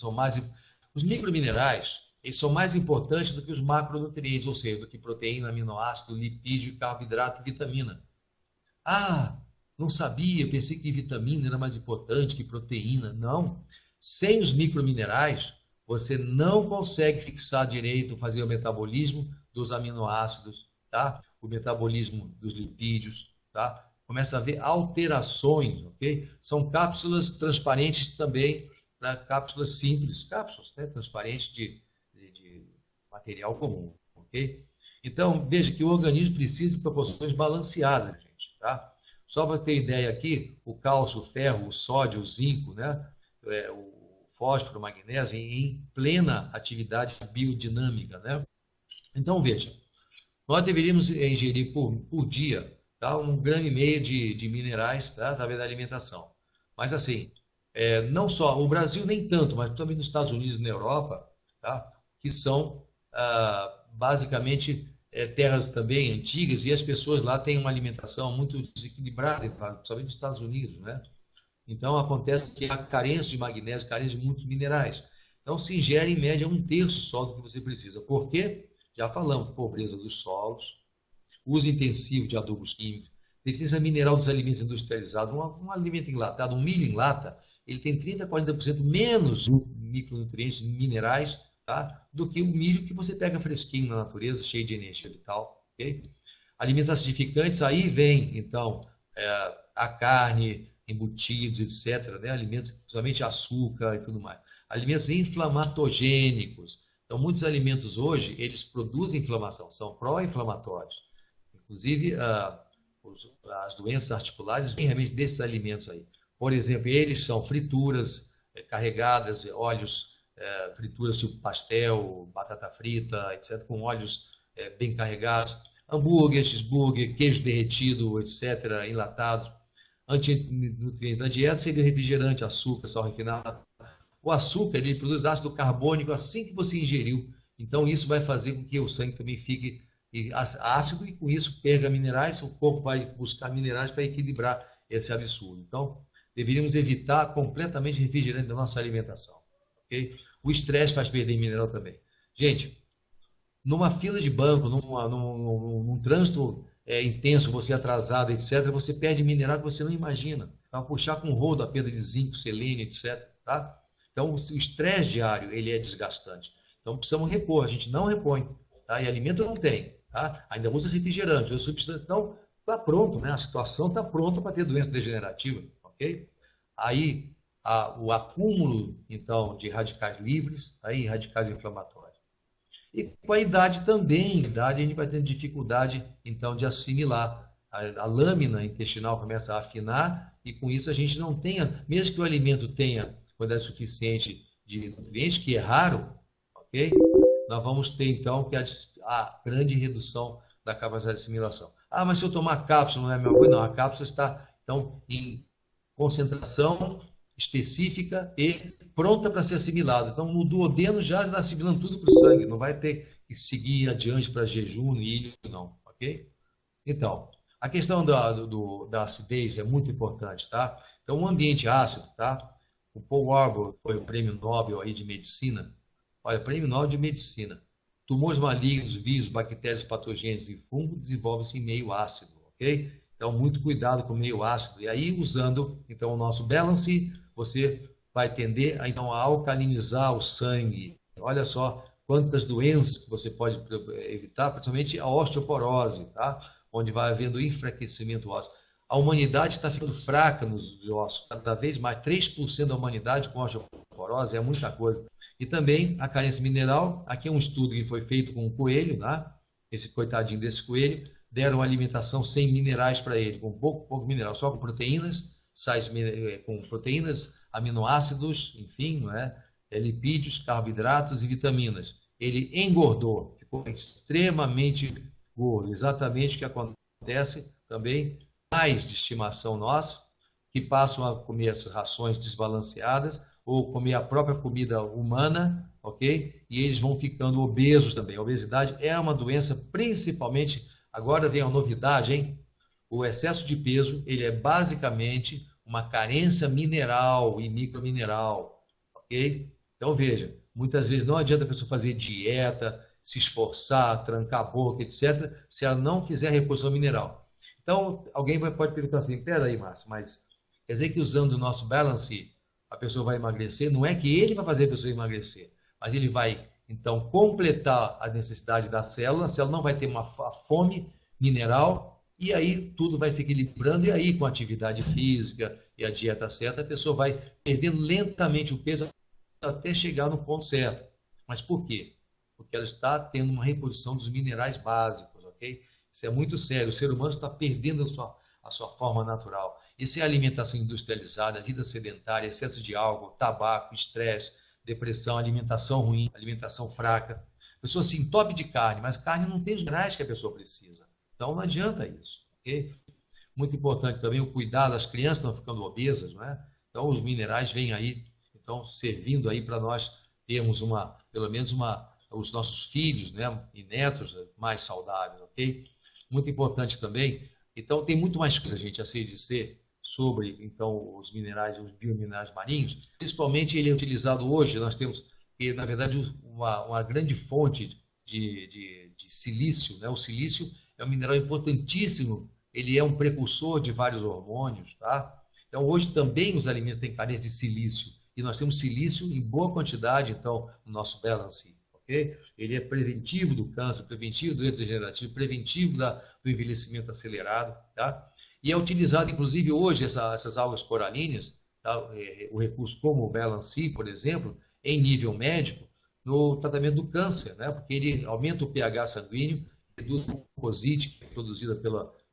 Speaker 1: os microminerais, eles são mais importantes do que os macronutrientes, ou seja, do que proteína, aminoácido, lipídio, carboidrato e vitamina. Ah, não sabia, pensei que vitamina era mais importante que proteína. Não. Sem os microminerais, você não consegue fixar direito, fazer o metabolismo dos aminoácidos, tá? O metabolismo dos lipídios, tá? Começa a haver alterações, ok? São cápsulas transparentes também, né? Cápsulas simples, cápsulas, né? Transparentes de material comum, ok? Então, veja que o organismo precisa de proporções balanceadas, gente, tá? Só para ter ideia aqui, o cálcio, o ferro, o sódio, o zinco, né? O fósforo, o magnésio, em plena atividade biodinâmica, né? Então, veja, nós deveríamos ingerir por dia, tá? 1,5 g de minerais, tá? Através da alimentação. Mas assim, não só, o Brasil nem tanto, mas também nos Estados Unidos e na Europa, tá? Que são basicamente terras também antigas e as pessoas lá têm uma alimentação muito desequilibrada, principalmente nos Estados Unidos, né? Então acontece que há carência de magnésio, carência de muitos minerais. Então se ingere em média 1/3 só do que você precisa. Por quê? Já falamos, pobreza dos solos, uso intensivo de adubos químicos, deficiência mineral dos alimentos industrializados. Um alimento enlatado, um milho em lata, ele tem 30% a 40% menos micronutrientes minerais, tá, do que o milho que você pega fresquinho na natureza, cheio de energia vital. Okay? Alimentos acidificantes, aí vem, então, a carne, embutidos, etc., né? Alimentos, principalmente açúcar e tudo mais. Alimentos inflamatogênicos. Então, muitos alimentos hoje, eles produzem inflamação, são pró-inflamatórios. Inclusive, as doenças articulares vêm realmente desses alimentos aí. Por exemplo, eles são frituras carregadas, óleos, frituras tipo pastel, batata frita, etc., com óleos bem carregados, hambúrguer, cheeseburger, queijo derretido, etc., enlatados. Antinutrientes da dieta seria refrigerante, açúcar, sal refinado. O açúcar, ele produz ácido carbônico assim que você ingeriu. Então, isso vai fazer com que o sangue também fique ácido e, com isso, perca minerais. O corpo vai buscar minerais para equilibrar esse absurdo. Então, deveríamos evitar completamente refrigerante da nossa alimentação. Okay? O estresse faz perder mineral também. Gente, numa fila de banco, num trânsito intenso, você atrasado, etc., você perde mineral que você não imagina. Vai puxar com rodo a perda de zinco, selênio, etc., tá? Então, o estresse diário, ele é desgastante. Então, precisamos repor. A gente não repõe, tá? E alimento não tem, tá? Ainda usa refrigerante, usa substância. Então, está pronto, né? A situação está pronta para ter doença degenerativa, ok? Aí, o acúmulo, então, de radicais livres, aí, radicais inflamatórios. E com a idade também, a idade a gente vai tendo dificuldade, então, de assimilar. A lâmina intestinal começa a afinar e com isso a gente não tenha, mesmo que o alimento tenha quantidade suficiente de nutrientes, que é raro, ok? Nós vamos ter, então, que a grande redução da capacidade de assimilação. Ah, mas se eu tomar cápsula, não é a mesma coisa? Não, a cápsula está, então, em concentração específica e pronta para ser assimilada. Então, no duodeno já está assimilando tudo para o sangue, não vai ter que seguir adiante para jejum, ilho, não, ok? Então, a questão da acidez é muito importante, tá? Então, um ambiente ácido, tá? O Paul Arbor foi o prêmio Nobel aí de medicina. Olha, prêmio Nobel de medicina. Tumores malignos, vírus, bactérias patogênicos e fungos desenvolvem-se em meio ácido, ok? Então, muito cuidado com o meio ácido. E aí, usando, então, o nosso balance, você vai tender a, então, a alcalinizar o sangue. Olha só quantas doenças que você pode evitar, principalmente a osteoporose, tá? Onde vai havendo enfraquecimento ósseo. A humanidade está ficando fraca nos ossos, cada vez mais. 3% da humanidade com osteoporose é muita coisa. E também a carência mineral. Aqui é um estudo que foi feito com um coelho, tá? Esse coitadinho desse coelho, deram uma alimentação sem minerais para ele, com pouco mineral, só com proteínas, aminoácidos, enfim, não é? Lipídios, carboidratos e vitaminas. Ele engordou, ficou extremamente gordo. Exatamente o que acontece também mais de estimação nossa, que passam a comer essas rações desbalanceadas ou comer a própria comida humana, ok? E eles vão ficando obesos também. A obesidade é uma doença principalmente, agora vem a novidade, hein? O excesso de peso, ele é basicamente uma carência mineral e micromineral, ok? Então veja, muitas vezes não adianta a pessoa fazer dieta, se esforçar, trancar a boca, etc., se ela não fizer reposição mineral. Então, alguém pode perguntar assim, peraí, Márcio, mas quer dizer que usando o nosso balance a pessoa vai emagrecer? Não é que ele vai fazer a pessoa emagrecer, mas ele vai, então, completar a necessidade da célula, a célula não vai ter uma fome mineral, e aí tudo vai se equilibrando, e aí com a atividade física e a dieta certa, a pessoa vai perdendo lentamente o peso até chegar no ponto certo. Mas por quê? Porque ela está tendo uma reposição dos minerais básicos, ok? Isso é muito sério. O ser humano está perdendo a sua forma natural. Isso é alimentação industrializada, vida sedentária, excesso de álcool, tabaco, estresse, depressão, alimentação ruim, alimentação fraca. A pessoa se entope de carne, mas carne não tem os minerais que a pessoa precisa. Então não adianta isso, ok? Muito importante também o cuidado, as crianças estão ficando obesas, não é? Então os minerais vêm aí, então servindo aí para nós termos pelo menos os nossos filhos, né, e netos mais saudáveis, ok? Muito importante também. Então tem muito mais coisa, gente, a se dizer sobre então os minerais, os biominerais marinhos. Principalmente ele é utilizado hoje. Nós temos, na verdade, uma grande fonte de silício, né? O silício é um mineral importantíssimo. Ele é um precursor de vários hormônios, tá? Então hoje também os alimentos têm carência de silício e nós temos silício em boa quantidade, então, no nosso balance. Okay? Ele é preventivo do câncer, preventivo do doença degenerativa, preventivo do envelhecimento acelerado. Tá? E é utilizado, inclusive, hoje, essas algas coralinas, tá? O recurso como o Balancea, por exemplo, em nível médico, no tratamento do câncer, né? Porque ele aumenta o pH sanguíneo, reduz a mucosite que é produzida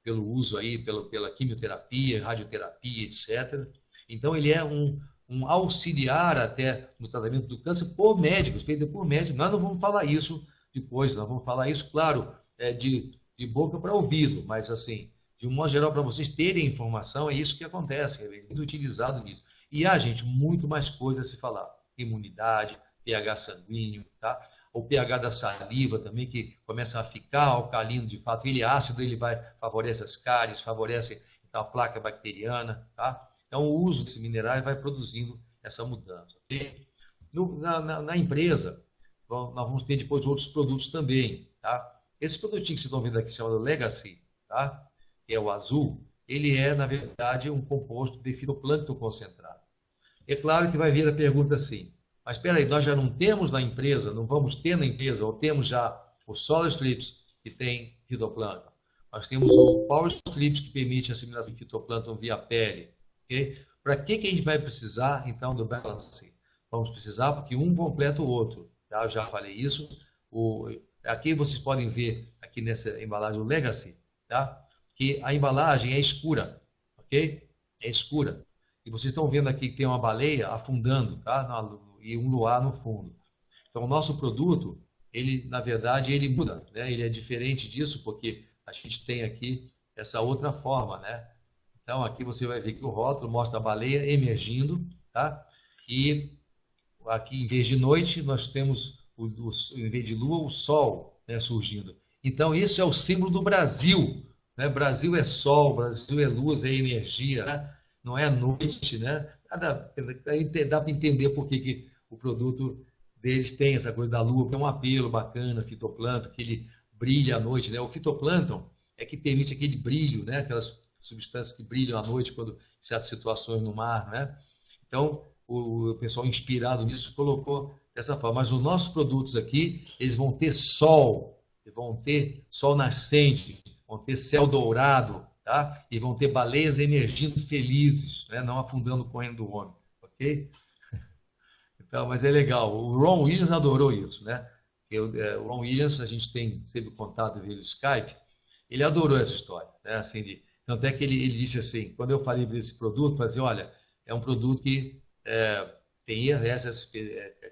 Speaker 1: pelo uso aí, pela quimioterapia, radioterapia, etc. Então, ele é um auxiliar até no tratamento do câncer por médicos, feito por médicos. Nós não vamos falar isso depois, nós vamos falar isso, claro, de boca para ouvido, mas assim, de um modo geral, para vocês terem informação, é isso que acontece, é muito utilizado nisso. E há, gente, muito mais coisas a se falar. Imunidade, pH sanguíneo, tá? O pH da saliva também, que começa a ficar alcalino de fato, ele é ácido, ele favorece as cáries, favorece então, a placa bacteriana, tá? Então, o uso desses minerais vai produzindo essa mudança. Okay? Na empresa, nós vamos ter depois outros produtos também. Tá? Esse produtinho que vocês estão vendo aqui, chamado Legacy, tá? Que é o azul, ele é, na verdade, um composto de fitoplâncton concentrado. É claro que vai vir a pergunta assim, mas espera aí, nós já não temos na empresa, não vamos ter na empresa, ou temos já o Solar Eclipse, que tem fitoplâncton. Nós temos o Power Eclipse, que permite a assimilação de fitoplâncton via pele. Okay? Para que a gente vai precisar, então, do Balance? Vamos precisar porque um completa o outro. Tá? Eu já falei isso. Aqui vocês podem ver, aqui nessa embalagem, o Legacy, tá? Que a embalagem é escura, ok? É escura. E vocês estão vendo aqui que tem uma baleia afundando, tá? E um luar no fundo. Então, o nosso produto, ele, na verdade, ele muda, né? Ele é diferente disso porque a gente tem aqui essa outra forma, né? Então, aqui você vai ver que o rótulo mostra a baleia emergindo, tá? E aqui, em vez de noite, nós temos, em vez de lua, o sol, né, surgindo. Então, isso é o símbolo do Brasil, né? Brasil é sol, Brasil é luz, é energia, né? Não é noite, né? Dá para entender por que o produto deles tem essa coisa da lua, que é um apelo bacana, fitoplâncton, que ele brilha à noite, né? O fitoplâncton é que permite aquele brilho, né? Aquelas substâncias que brilham à noite quando em certas situações no mar, né? Então, o pessoal inspirado nisso colocou dessa forma. Mas os nossos produtos aqui, eles vão ter sol, vão ter sol nascente, vão ter céu dourado, tá? E vão ter baleias emergindo felizes, né? Não afundando correndo do homem, ok? Então, mas é legal. O Ron Williams adorou isso, né? O Ron Williams, a gente tem sempre contato via Skype, ele adorou essa história, né? Assim, tanto é que ele disse assim, quando eu falei desse produto, falei assim, olha, é um produto que tem essas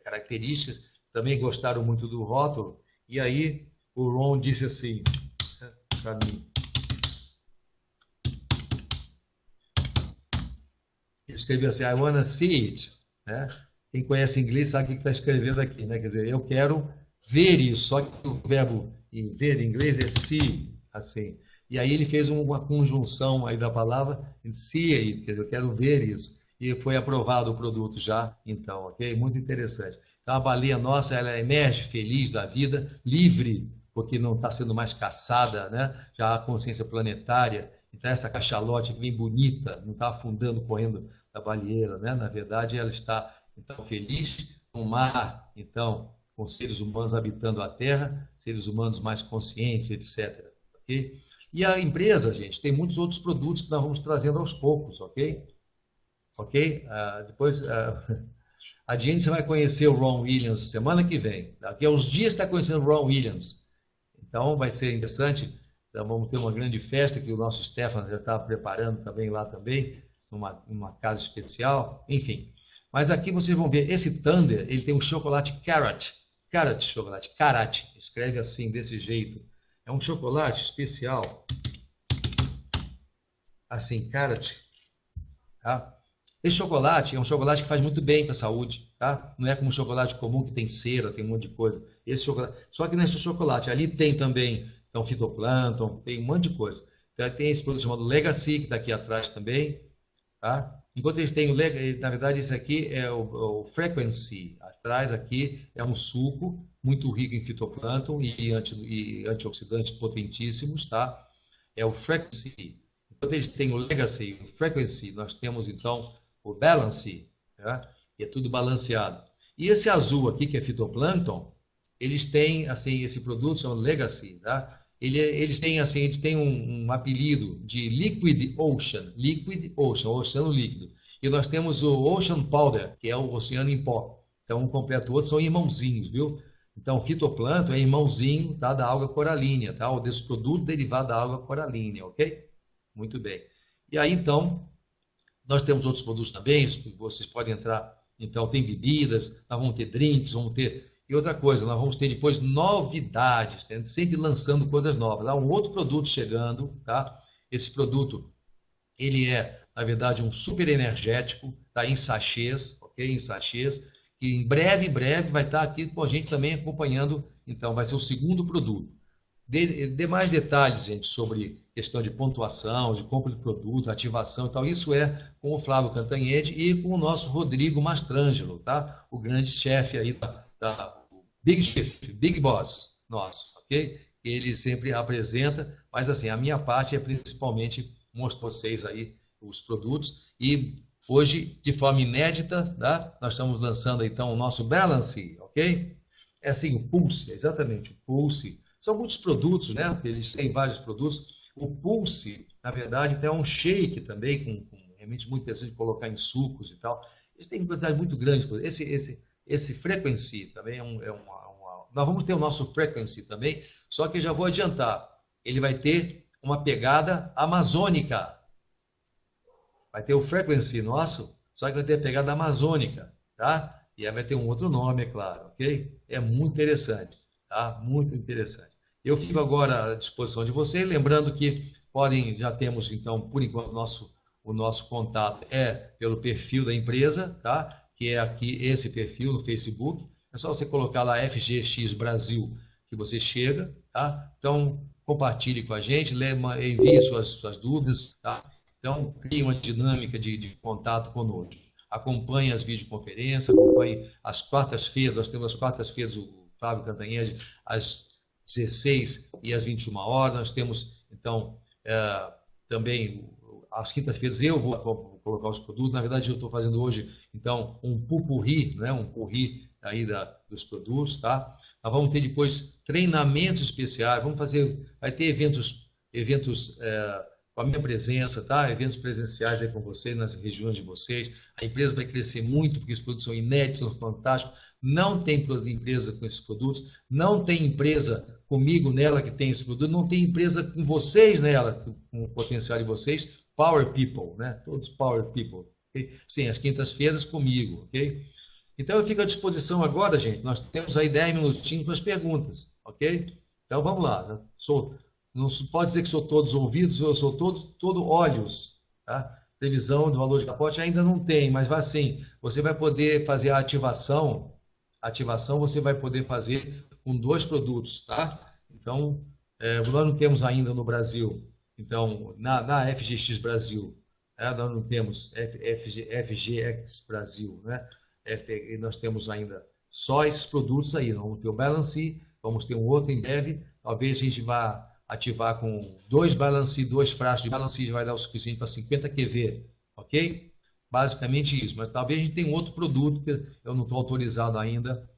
Speaker 1: características, também gostaram muito do rótulo, e aí o Ron disse assim, para mim, ele escreveu assim, I wanna see it, né? Quem conhece inglês sabe o que está escrevendo aqui, né? Quer dizer, eu quero ver isso, só que o verbo ver em inglês é see, assim. E aí ele fez uma conjunção aí da palavra, see it, quer dizer, eu quero ver isso. E foi aprovado o produto já, então, ok? Muito interessante. Então a baleia nossa, ela emerge feliz da vida, livre, porque não está sendo mais caçada, né? Já há consciência planetária Então, essa cachalote bem bonita, não está afundando, correndo da baleeira, né? Na verdade, ela está, então, feliz no mar, então, com seres humanos habitando a Terra, seres humanos mais conscientes, etc. Ok? E a empresa, gente, tem muitos outros produtos que nós vamos trazendo aos poucos, ok? Ok? Depois, adiante, você vai conhecer o Ron Williams semana que vem. Daqui a uns dias está conhecendo o Ron Williams. Então, vai ser interessante. Então, vamos ter uma grande festa que o nosso Stefan já está preparando também lá também, numa casa especial. Enfim. Mas aqui vocês vão ver, esse Thunder, ele tem um chocolate Carrot. Carrot chocolate. Carrot. Escreve assim, desse jeito. É um chocolate especial. Assim, Carrot. Tá? Esse chocolate é um chocolate que faz muito bem para a saúde, tá? Não é como o chocolate comum que tem cera, tem um monte de coisa. Esse chocolate, só que nesse chocolate ali tem também, então, fitoplâncton, tem um monte de coisa. Então, tem esse produto chamado Legacy, que está aqui atrás também, tá? Enquanto eles têm o Legacy, na verdade esse aqui é o Frequency. Atrás aqui é um suco muito rico em fitoplâncton e antioxidantes potentíssimos, tá? É o Frequency. Enquanto eles têm o Legacy, o Frequency, nós temos então o Balance, tá? E é tudo balanceado. E esse azul aqui, que é fitoplâncton, eles têm, assim, esse produto chama Legacy, tá? Eles têm, assim, um apelido de Liquid Ocean, oceano líquido. E nós temos o Ocean Powder, que é o oceano em pó. Então, um completa o outro, são irmãozinhos, viu? Então, o fitoplâncton é irmãozinho, tá, da alga coralínea, tá? Ou desse produto derivado da alga coralínea, ok? Muito bem. E aí, então, nós temos outros produtos também, vocês podem entrar, então, tem bebidas, nós vamos ter drinks, vamos ter... E outra coisa, nós vamos ter depois novidades, né? Sempre lançando coisas novas. Há um outro produto chegando, tá? Esse produto, ele é, na verdade, um super energético, tá? Em sachês, ok? Em sachês, que em breve vai estar aqui com a gente também acompanhando, então, vai ser o segundo produto. Mais detalhes, gente, sobre questão de pontuação, de compra de produto, ativação e tal. Isso é com o Flávio Cantanhede e com o nosso Rodrigo Mastrangelo, tá? O grande chefe aí da Big Chef, Big Boss nosso, ok? Ele sempre apresenta, mas assim, a minha parte é principalmente mostrar para vocês aí os produtos e hoje, de forma inédita, tá? Nós estamos lançando então o nosso Balance, ok? É assim, o Pulse, exatamente, o Pulse. São muitos produtos, né? Eles têm vários produtos. O Pulse, na verdade, tem um shake também, com realmente muito interessante de colocar em sucos e tal. Eles têm uma quantidade muito grande. Esse Frequency também Nós vamos ter o nosso Frequency também, só que já vou adiantar. Ele vai ter uma pegada amazônica. Vai ter o Frequency nosso, só que vai ter a pegada amazônica, tá? E aí vai ter um outro nome, é claro, ok? É muito interessante, tá? Muito interessante. Eu fico agora à disposição de vocês, lembrando que já temos, então, por enquanto, o nosso contato é pelo perfil da empresa, tá? Que é aqui esse perfil no Facebook. É só você colocar lá FGX Brasil que você chega, tá? Então, compartilhe com a gente, envie suas dúvidas, tá? Então, crie uma dinâmica de contato conosco. Acompanhe as videoconferências, acompanhe as quartas-feiras, nós temos as quartas-feiras o Flávio Cantanhede, às 16 e às 21 horas. Nós temos, então, também às quintas-feiras eu vou colocar os produtos. Na verdade, eu estou fazendo hoje, então, um pupurri, né? Um purri aí dos produtos, tá? Nós vamos ter depois treinamentos especiais, vai ter eventos com a minha presença, tá? Eventos presenciais aí com vocês, nas regiões de vocês. A empresa vai crescer muito, porque os produtos são inéditos, são fantásticos. Não tem empresa com esses produtos, não tem empresa comigo nela que tem esse produto, não tem empresa com vocês nela, com o potencial de vocês. Power People, né? Todos Power People. Okay? Sim, às quintas-feiras comigo, ok? Então eu fico à disposição agora, gente. Nós temos aí 10 minutinhos para as perguntas, ok? Então vamos lá. Não pode dizer que sou todos ouvidos, eu sou todo olhos, tá? Previsão do valor de capote ainda não tem, mas vai sim. Você vai poder fazer a ativação. Ativação você vai poder fazer com 2 produtos, tá? Então, nós não temos ainda no Brasil. Então, na FGX Brasil, nós não temos FGX Brasil, né? Nós temos ainda só esses produtos aí. Nós vamos ter o Balance, vamos ter um outro em breve. Talvez a gente vá ativar com 2 Balancê, 2 frascos de Balancê vai dar o suficiente para 50 QV, ok? Basicamente isso, mas talvez a gente tenha um outro produto que eu não estou autorizado ainda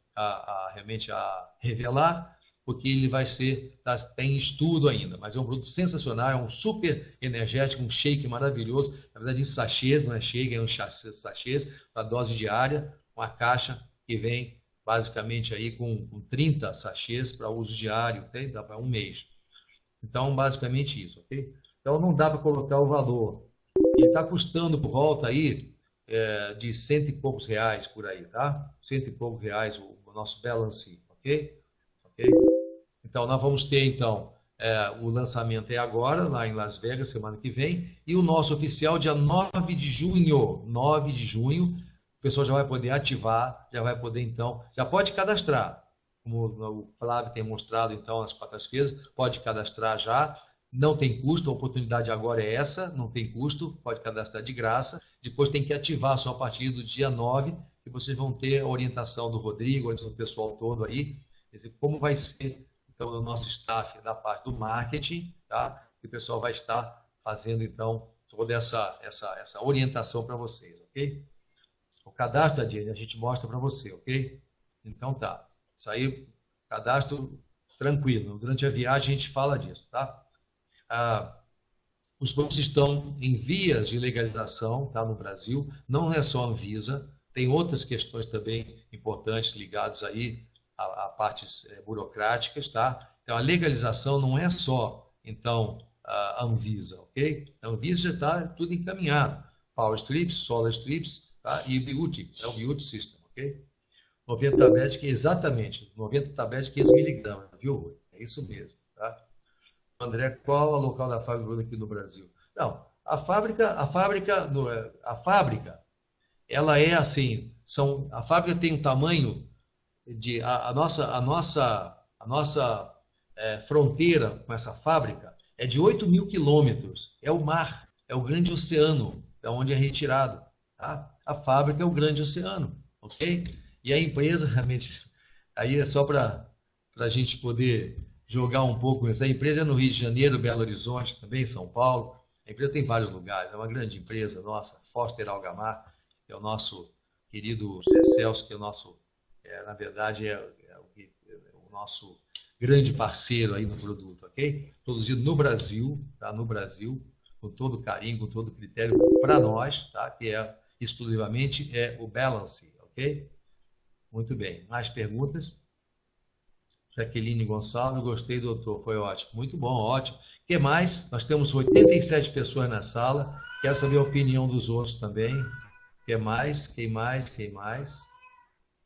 Speaker 1: realmente a revelar, porque ele vai ser, tem estudo ainda, mas é um produto sensacional, é um super energético, um shake maravilhoso, na verdade em sachês, não é shake, é um sachês para dose diária, uma caixa que vem basicamente aí com 30 sachês para uso diário, okay? Dá para um mês. Então, basicamente isso, ok? Então, não dá para colocar o valor. Ele está custando por volta aí de cento e poucos reais por aí, tá? Cento e poucos reais o nosso balance, ok? Ok? Então, nós vamos ter, então, o lançamento é agora, lá em Las Vegas, semana que vem, e o nosso oficial, dia 9 de junho. 9 de junho, o pessoal já vai poder ativar, já vai poder, então, já pode cadastrar. Como o Flávio tem mostrado, então, nas quartas-feiras, pode cadastrar já. Não tem custo, a oportunidade agora é essa, não tem custo, pode cadastrar de graça. Depois tem que ativar só a partir do dia 9, que vocês vão ter a orientação do Rodrigo, do pessoal todo aí, como vai ser então, o nosso staff da parte do marketing, tá? E o pessoal vai estar fazendo, então, toda essa orientação para vocês, ok? O cadastro, Adiane, a gente mostra para você, ok? Então, tá. Isso aí, cadastro tranquilo. Durante a viagem a gente fala disso, tá? Os produtos estão em vias de legalização, tá, no Brasil. Não é só a Anvisa, tem outras questões também importantes ligadas aí a partes burocráticas, tá? Então, a legalização não é só, então, a Anvisa, ok? A Anvisa já está tudo encaminhado. Power strips, solar strips, tá? E BUT, é o BUT System, ok? 90 tabletes, que exatamente, 90 tabletes, 500 miligramas, viu? É isso mesmo, tá? André, qual é o local da fábrica aqui no Brasil? Não, a fábrica, ela é assim, a fábrica tem um tamanho a nossa fronteira com essa fábrica é de 8.000 quilômetros. É o mar, é o grande oceano, da onde é retirado. Tá? A fábrica é o grande oceano, ok? E a empresa, realmente, aí é só para a gente poder jogar um pouco isso. A empresa é no Rio de Janeiro, Belo Horizonte, também São Paulo. A empresa tem vários lugares, é uma grande empresa nossa, Foster Algamar, que é o nosso querido Zé Celso, que é o nosso na verdade, é o nosso grande parceiro aí no produto, ok? Produzido no Brasil, tá? No Brasil, com todo carinho, com todo critério para nós, tá? Que exclusivamente o Balance, ok? Muito bem. Mais perguntas? Jaqueline Gonçalves, gostei, doutor, foi ótimo. Muito bom, ótimo. O que mais? Nós temos 87 pessoas na sala, quero saber a opinião dos outros também. Quem mais? Quem mais? Quem mais?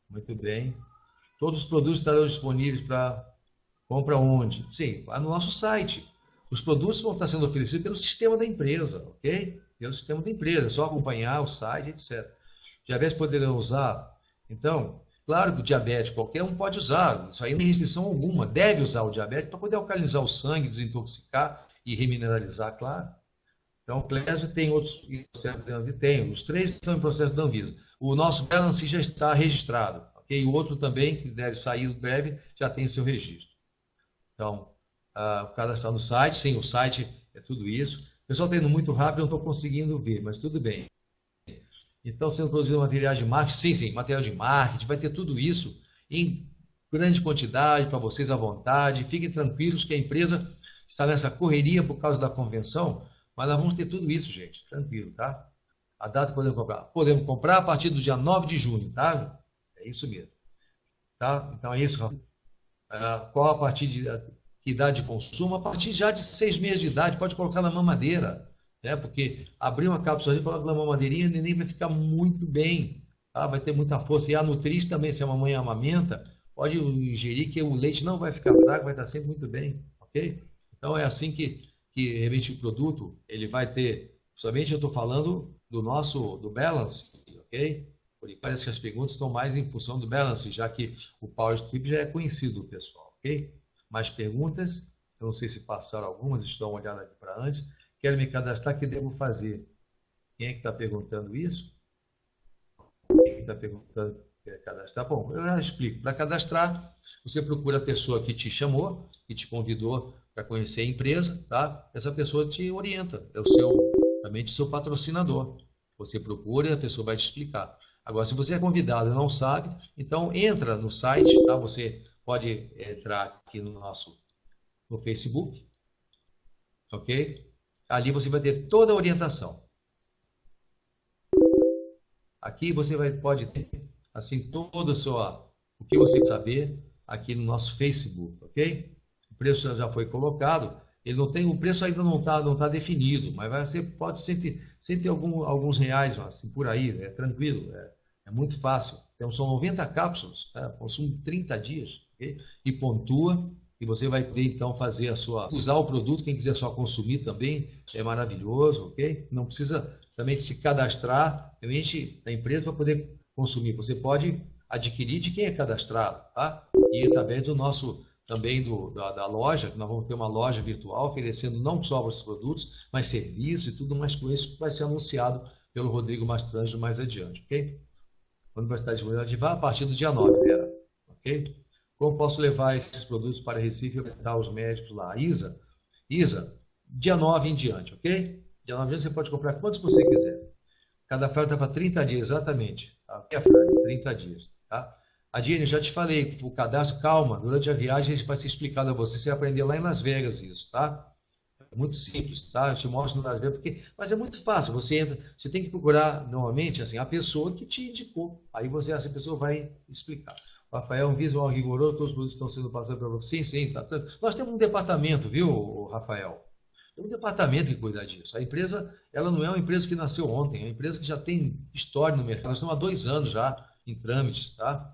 Speaker 1: Muito bem. Todos os produtos estarão disponíveis para compra onde? Sim, lá no nosso site. Os produtos vão estar sendo oferecidos pelo sistema da empresa, ok? Pelo sistema da empresa, é só acompanhar o site, etc. Diabetes poderão usar? Então, claro que o diabético, qualquer um pode usar, isso aí não tem restrição alguma. Deve usar o diabético para poder alcalinizar o sangue, desintoxicar e remineralizar, claro. Então, o Clésio tem outros processos da Anvisa? Tem, os 3 estão em processo da Anvisa. O nosso Balance já está registrado, ok? O outro também, que deve sair breve, já tem seu registro. Então, o cadastrar no site, sim, o site é tudo isso. O pessoal está indo muito rápido, eu não estou conseguindo ver, mas tudo bem. Então, sendo produzido materiais de marketing, sim, material de marketing, vai ter tudo isso em grande quantidade para vocês à vontade. Fiquem tranquilos que a empresa está nessa correria por causa da convenção, mas nós vamos ter tudo isso, gente. Tranquilo, tá? A data que podemos comprar? Podemos comprar a partir do dia 9 de junho, tá? É isso mesmo. Tá? Então é isso, Rafa. Qual a partir de que idade de consumo? A partir já de 6 meses de idade, pode colocar na mamadeira, né? Porque abrir uma cápsula e colocar na mamadeirinha, o neném vai ficar muito bem, tá? Vai ter muita força. E a nutriz também, se a mamãe amamenta, pode ingerir que o leite não vai ficar fraco, vai estar sempre muito bem, ok? Então é assim que realmente o produto, ele vai ter, somente eu estou falando do Balance, ok? Porque parece que as perguntas estão mais em função do Balance, já que o Power Strip já é conhecido do pessoal, ok? Mais perguntas? Eu não sei se passaram algumas, estou uma olhada aqui para antes. Quero me cadastrar, o que devo fazer? Quem é que está perguntando isso? Quem está perguntando quer cadastrar? Bom, eu já explico. Para cadastrar, você procura a pessoa que te chamou, que te convidou para conhecer a empresa, tá? Essa pessoa te orienta, também o seu patrocinador. Você procura e a pessoa vai te explicar. Agora, se você é convidado e não sabe, então entra no site, tá? Você pode entrar aqui no Facebook, ok? Ali você vai ter toda a orientação. Aqui você pode ter assim todo o que você saber aqui no nosso Facebook, ok? O preço já foi colocado, o preço ainda não tá definido, mas você pode sentir alguns reais assim, por aí, é tranquilo, é muito fácil. Então são 90 cápsulas, tá? Consumo 30 dias, ok? E pontua. E você vai poder então usar o produto, quem quiser só consumir também, é maravilhoso, ok? Não precisa também se cadastrar realmente na empresa para poder consumir. Você pode adquirir de quem é cadastrado, tá? E através do nosso, também da loja, que nós vamos ter uma loja virtual oferecendo não só os produtos, mas serviços e tudo mais com isso que vai ser anunciado pelo Rodrigo Mastranjo mais adiante, ok? Quando vai estar disponível a partir do dia 9, galera, ok? Como posso levar esses produtos para Recife e orientar os médicos lá? Isa, dia 9 em diante, ok? Dia 9 em diante você pode comprar quantos você quiser. Cada oferta está para 30 dias, exatamente. Tá? Aqui é a oferta, 30 dias. Tá? A Diane, já te falei, o cadastro, calma, durante a viagem a gente vai ser explicado a você, você vai aprender lá em Las Vegas isso, tá? É muito simples, tá? Eu te mostro no Las Vegas, mas é muito fácil, você entra, você tem que procurar, normalmente, assim, a pessoa que te indicou, aí essa pessoa vai explicar. Rafael, um visual rigoroso, todos os produtos estão sendo passados para você. Sim, tá. Nós temos um departamento, viu, Rafael? Tem um departamento que cuida disso. A empresa, ela não é uma empresa que nasceu ontem, é uma empresa que já tem história no mercado. Nós estamos há 2 anos já em trâmites, tá?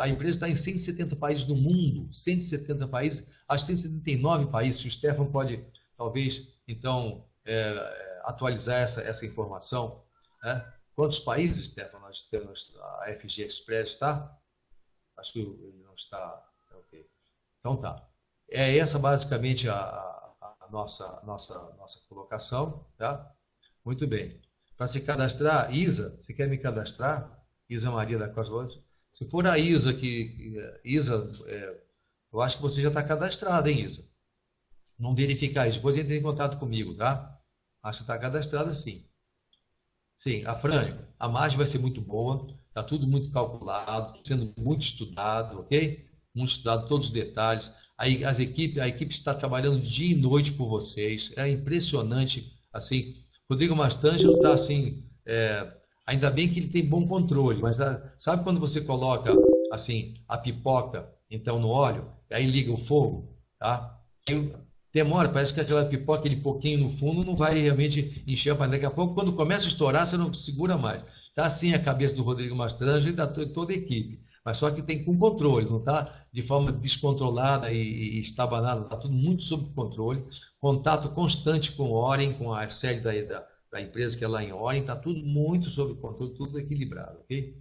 Speaker 1: A empresa está em 170 países do mundo, 170 países, acho que 179 países. O Stefan pode, talvez, então, atualizar essa informação, né? Quantos países, Stefan, nós temos a FG Express, tá? Acho que ele não está. Ok. Então tá. É essa basicamente a nossa colocação, tá? Muito bem. Para se cadastrar, Isa, você quer me cadastrar? Isa Maria da Costa Lopes. Se for a Isa Isa, eu acho que você já está cadastrada, hein, Isa? Não verificar isso. Depois entre em contato comigo, tá? Acho que está cadastrada sim. Sim, a Fran, a margem vai ser muito boa, está tudo muito calculado, sendo muito estudado, ok? Muito estudado, todos os detalhes. Aí a equipe está trabalhando dia e noite por vocês, é impressionante, assim. Rodrigo Mastangelo está assim, ainda bem que ele tem bom controle, mas sabe quando você coloca assim a pipoca então no óleo, aí liga o fogo, tá? Demora, parece que aquela pipoca, aquele pouquinho no fundo, não vai realmente encher a panela. Daqui a pouco, quando começa a estourar, você não segura mais. Está assim a cabeça do Rodrigo Mastranjo e da toda a equipe. Mas só que tem com controle, não está de forma descontrolada e estabanada, está tudo muito sob controle. Contato constante com o Oren, com a sede da empresa que é lá em Oren, está tudo muito sob controle, tudo equilibrado, ok?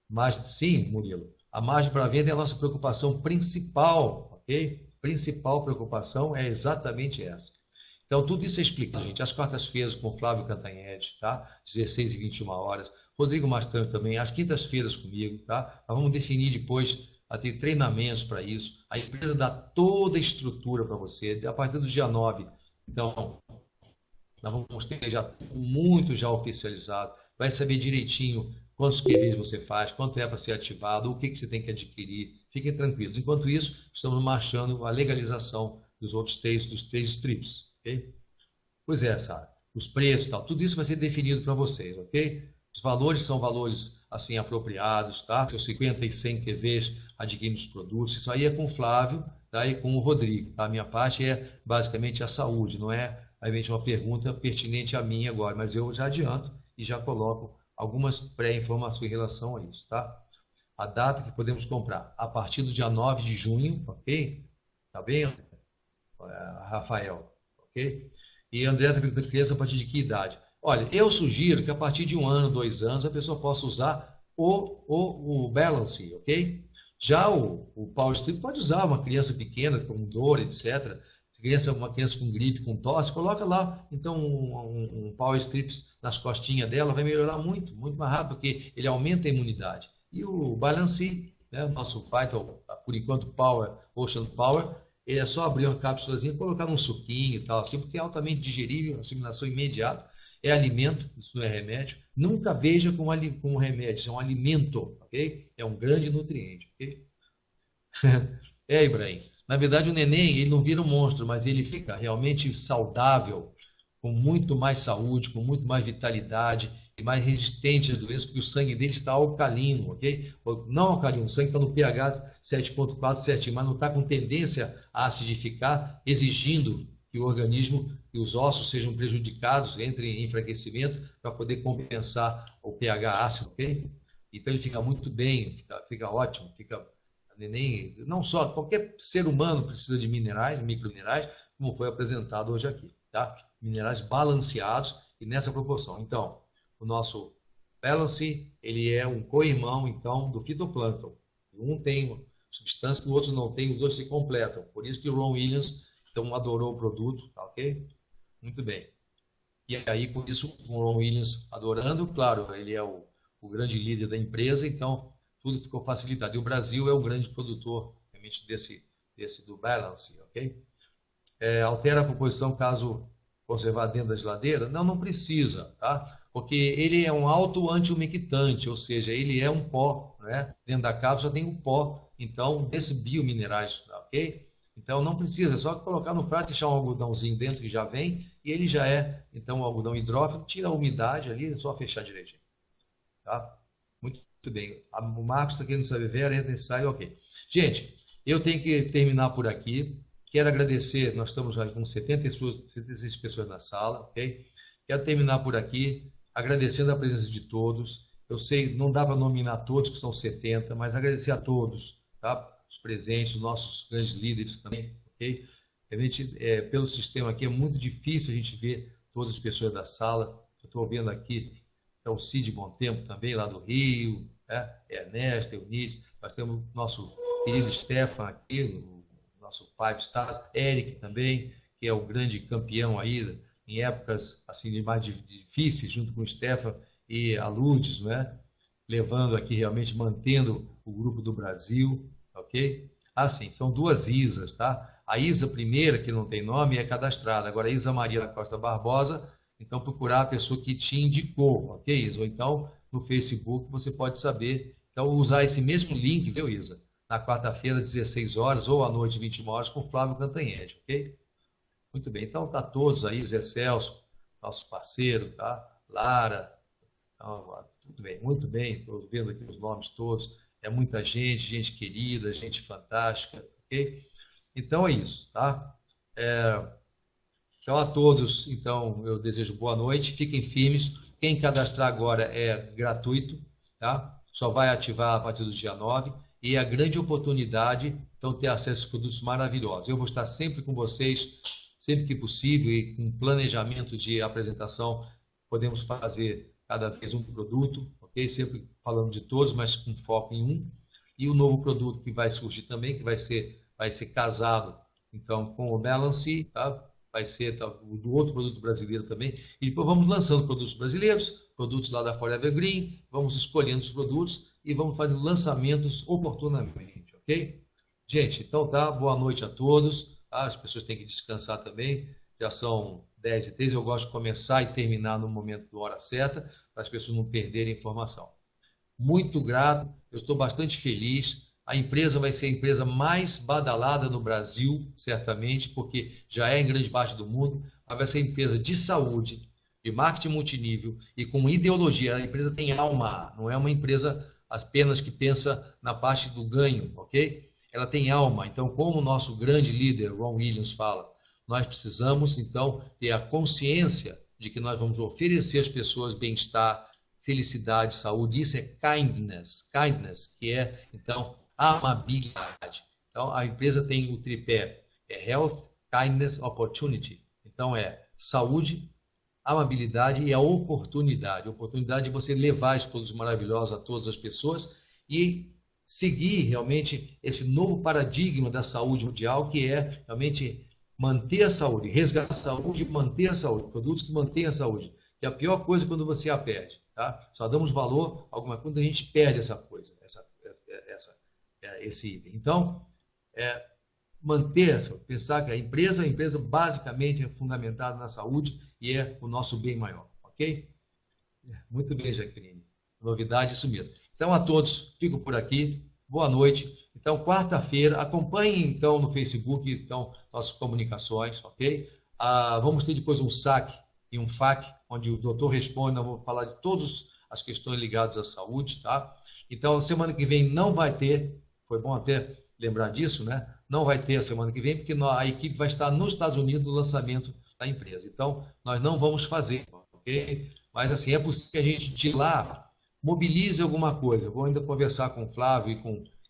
Speaker 1: Mas sim, Murilo, a margem para venda é a nossa preocupação principal, ok? Principal preocupação é exatamente essa. Então, tudo isso é explicado, gente. Às quartas-feiras com Flávio Cantanhede, tá? 16 e 21 horas. Rodrigo Mastranjo também, às quintas-feiras comigo, tá? Nós vamos definir depois, a ter treinamentos para isso. A empresa dá toda a estrutura para você, a partir do dia 9. Então, nós vamos ter já oficializado. Vai saber direitinho quantos QVs você faz, quanto é para ser ativado, o que você tem que adquirir. Fiquem tranquilos. Enquanto isso, estamos marchando a legalização dos outros dos 3 strips. Okay? Pois é, Sara. Os preços e tal, tudo isso vai ser definido para vocês, ok? Os valores são valores assim apropriados, tá? Seus 50 e 100 QVs adquirindo os produtos. Isso aí é com o Flávio, tá? E com o Rodrigo. Tá? A minha parte é basicamente a saúde, não é realmente uma pergunta pertinente a mim agora, mas eu já adianto e já coloco algumas pré-informações em relação a isso, tá? A data que podemos comprar, a partir do dia 9 de junho, ok? Tá bem, Rafael? Ok? E André também pergunta, criança a partir de que idade? Olha, eu sugiro que a partir de 1 ano, 2 anos, a pessoa possa usar o Balance, ok? Já o Power Strip pode usar uma criança pequena, com dor, etc. Uma criança com gripe, com tosse, coloca lá, então, um Power Strips nas costinhas dela, vai melhorar muito, muito mais rápido, porque ele aumenta a imunidade. E o Balance, né, o nosso Vital, por enquanto, Power, Ocean Power, Ele é só abrir uma cápsulazinha, colocar num suquinho e tal, assim, porque é altamente digerível, assimilação imediata, é alimento, isso não é remédio. Nunca veja como remédio, isso é um alimento, ok? É um grande nutriente, ok? É, Ibrahim. Na verdade, o neném, ele não vira um monstro, mas ele fica realmente saudável, com muito mais saúde, com muito mais vitalidade e mais resistente às doenças, porque o sangue dele está alcalino, ok? Não alcalino, o sangue está no pH 7,4 certinho, mas não está com tendência a acidificar, exigindo que o organismo e os ossos sejam prejudicados, entrem em enfraquecimento para poder compensar o pH ácido, ok? Então ele fica muito bem, fica ótimo, fica neném, não só, qualquer ser humano precisa de minerais, microminerais, como foi apresentado hoje aqui, tá? Minerais balanceados e nessa proporção. Então, o nosso balance, ele é um co-irmão, então, do fitoplâncton. Um tem substância que o outro não tem, os dois se completam. Por isso que o Ron Williams, então, adorou o produto, tá ok? Muito bem. E aí, com isso, o Ron Williams adorando, claro, ele é o grande líder da empresa, então tudo ficou facilitado. E o Brasil é o grande produtor, realmente, desse do Balance, ok? Altera a composição caso conservar dentro da geladeira? Não, não precisa, tá? Porque ele é um auto-antiumectante, ou seja, ele é um pó, né? Dentro da cápsula tem um pó, então, desses biominerais, ok? Então, não precisa, é só colocar no prato, deixar um algodãozinho dentro que já vem, e ele já é, então, um algodão hidrófilo, tira a umidade ali, é só fechar direitinho, tá? Muito bem. O Marcos está querendo saber, Vera, entra e sai, ok. Gente, eu tenho que terminar por aqui. Quero agradecer, nós estamos já com 76 pessoas na sala, ok? Quero terminar por aqui, agradecendo a presença de todos. Eu sei, não dá para nominar todos, que são 70, mas agradecer a todos, tá? Os presentes, os nossos grandes líderes também, ok? Realmente, pelo sistema aqui, é muito difícil a gente ver todas as pessoas da sala. Eu estou vendo aqui, o Cid Bom Tempo também, lá do Rio, né? Ernesto, Eunice, nós temos nosso querido Stefan aqui, nosso Five Stars, Eric também, que é o grande campeão aí, em épocas assim de mais difíceis, junto com o Stefan e a Lourdes, né? Levando aqui realmente, mantendo o grupo do Brasil, ok? Assim, são duas Isas, tá? A Isa primeira, que não tem nome, é cadastrada. Agora, a Isa Maria da Costa Barbosa, então procurar a pessoa que te indicou, ok, Isa? Ou então, no Facebook, você pode saber. Então, usar esse mesmo link, viu, Isa? Na quarta-feira, 16 horas, ou à noite, 21 horas, com Flávio Cantanhede, ok? Muito bem, então tá todos aí, Zé Celso, nosso parceiro, tá? Lara, então, tudo bem, muito bem, estou vendo aqui os nomes todos, é muita gente, gente querida, gente fantástica, ok? Então é isso, tá? Então a todos, então eu desejo boa noite, fiquem firmes, quem cadastrar agora é gratuito, tá? Só vai ativar a partir do dia 9 e é a grande oportunidade, então, ter acesso a esses produtos maravilhosos. Eu vou estar sempre com vocês, sempre que possível, e com planejamento de apresentação, podemos fazer cada vez um produto, ok? Sempre falando de todos, mas com foco em um. E o novo produto que vai surgir também, que vai ser casado, então, com o Balance, tá? Vai ser tá, do outro produto brasileiro também. E depois vamos lançando produtos brasileiros, produtos lá da Forever Green, vamos escolhendo os produtos e vamos fazendo lançamentos oportunamente, ok? Gente, então tá, boa noite a todos. Tá? As pessoas têm que descansar também. Já são 10h03, eu gosto de começar e terminar no momento da hora certa, para as pessoas não perderem informação. Muito grato, eu estou bastante feliz. A empresa vai ser a empresa mais badalada no Brasil, certamente, porque já é em grande parte do mundo, mas vai ser a empresa de saúde, de marketing multinível e com ideologia. A empresa tem alma, não é uma empresa apenas que pensa na parte do ganho, ok? Ela tem alma. Então, como o nosso grande líder, Ron Williams, fala, nós precisamos, então, ter a consciência de que nós vamos oferecer às pessoas bem-estar, felicidade, saúde. Isso é kindness, que é, então, amabilidade. Então, a empresa tem o tripé, health, kindness, opportunity. Então, é saúde, amabilidade e a oportunidade. A oportunidade de você levar esses produtos maravilhosos a todas as pessoas e seguir realmente esse novo paradigma da saúde mundial, que é realmente manter a saúde, resgatar a saúde e manter a saúde. Produtos que mantêm a saúde. Que é a pior coisa quando você a perde. Tá? Só damos valor a alguma coisa, a gente perde essa coisa, esse item. Então, manter, pensar que a empresa basicamente é fundamentada na saúde e é o nosso bem maior, ok? Muito bem, Jaqueline. Novidade, isso mesmo. Então, a todos, fico por aqui. Boa noite. Então, quarta-feira, acompanhem, então, no Facebook, então, nossas comunicações, ok? Vamos ter depois um saque e um FAQ, onde o doutor responde, nós vamos falar de todas as questões ligadas à saúde, tá? Então, semana que vem não vai ter, foi bom até lembrar disso, né? Não vai ter a semana que vem, porque a equipe vai estar nos Estados Unidos no lançamento da empresa. Então, nós não vamos fazer, ok? Mas, assim, é possível que a gente de lá mobilize alguma coisa. Vou ainda conversar com o Flávio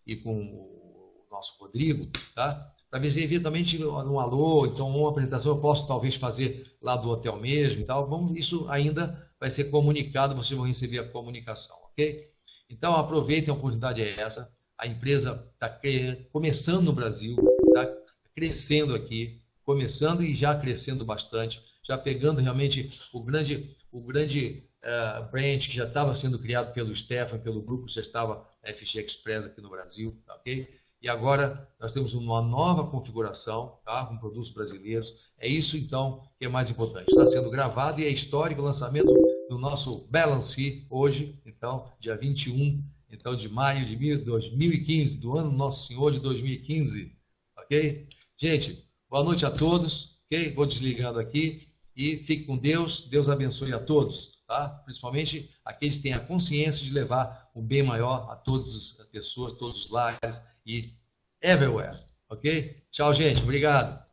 Speaker 1: e com o nosso Rodrigo, tá? Talvez, eventualmente, um alô, então uma apresentação eu posso talvez fazer lá do hotel mesmo e tal. Isso ainda vai ser comunicado, vocês vão receber a comunicação, ok? Então, aproveitem, a oportunidade é essa. A empresa está começando no Brasil, está crescendo aqui, começando e já crescendo bastante, já pegando realmente o grande branch que já estava sendo criado pelo Stefan, pelo grupo que já estava na FG Express aqui no Brasil, tá, ok? E agora nós temos uma nova configuração, tá, com produtos brasileiros. É isso, então, que é mais importante. Está sendo gravado e é histórico o lançamento do nosso Balance hoje, então, dia 21 então, de maio de 2015, do ano Nosso Senhor de 2015, ok? Gente, boa noite a todos, ok? Vou desligando aqui e fique com Deus. Deus abençoe a todos, tá? Principalmente aqueles que têm a consciência de levar um bem maior a todas as pessoas, todos os lares e everywhere, ok? Tchau, gente. Obrigado.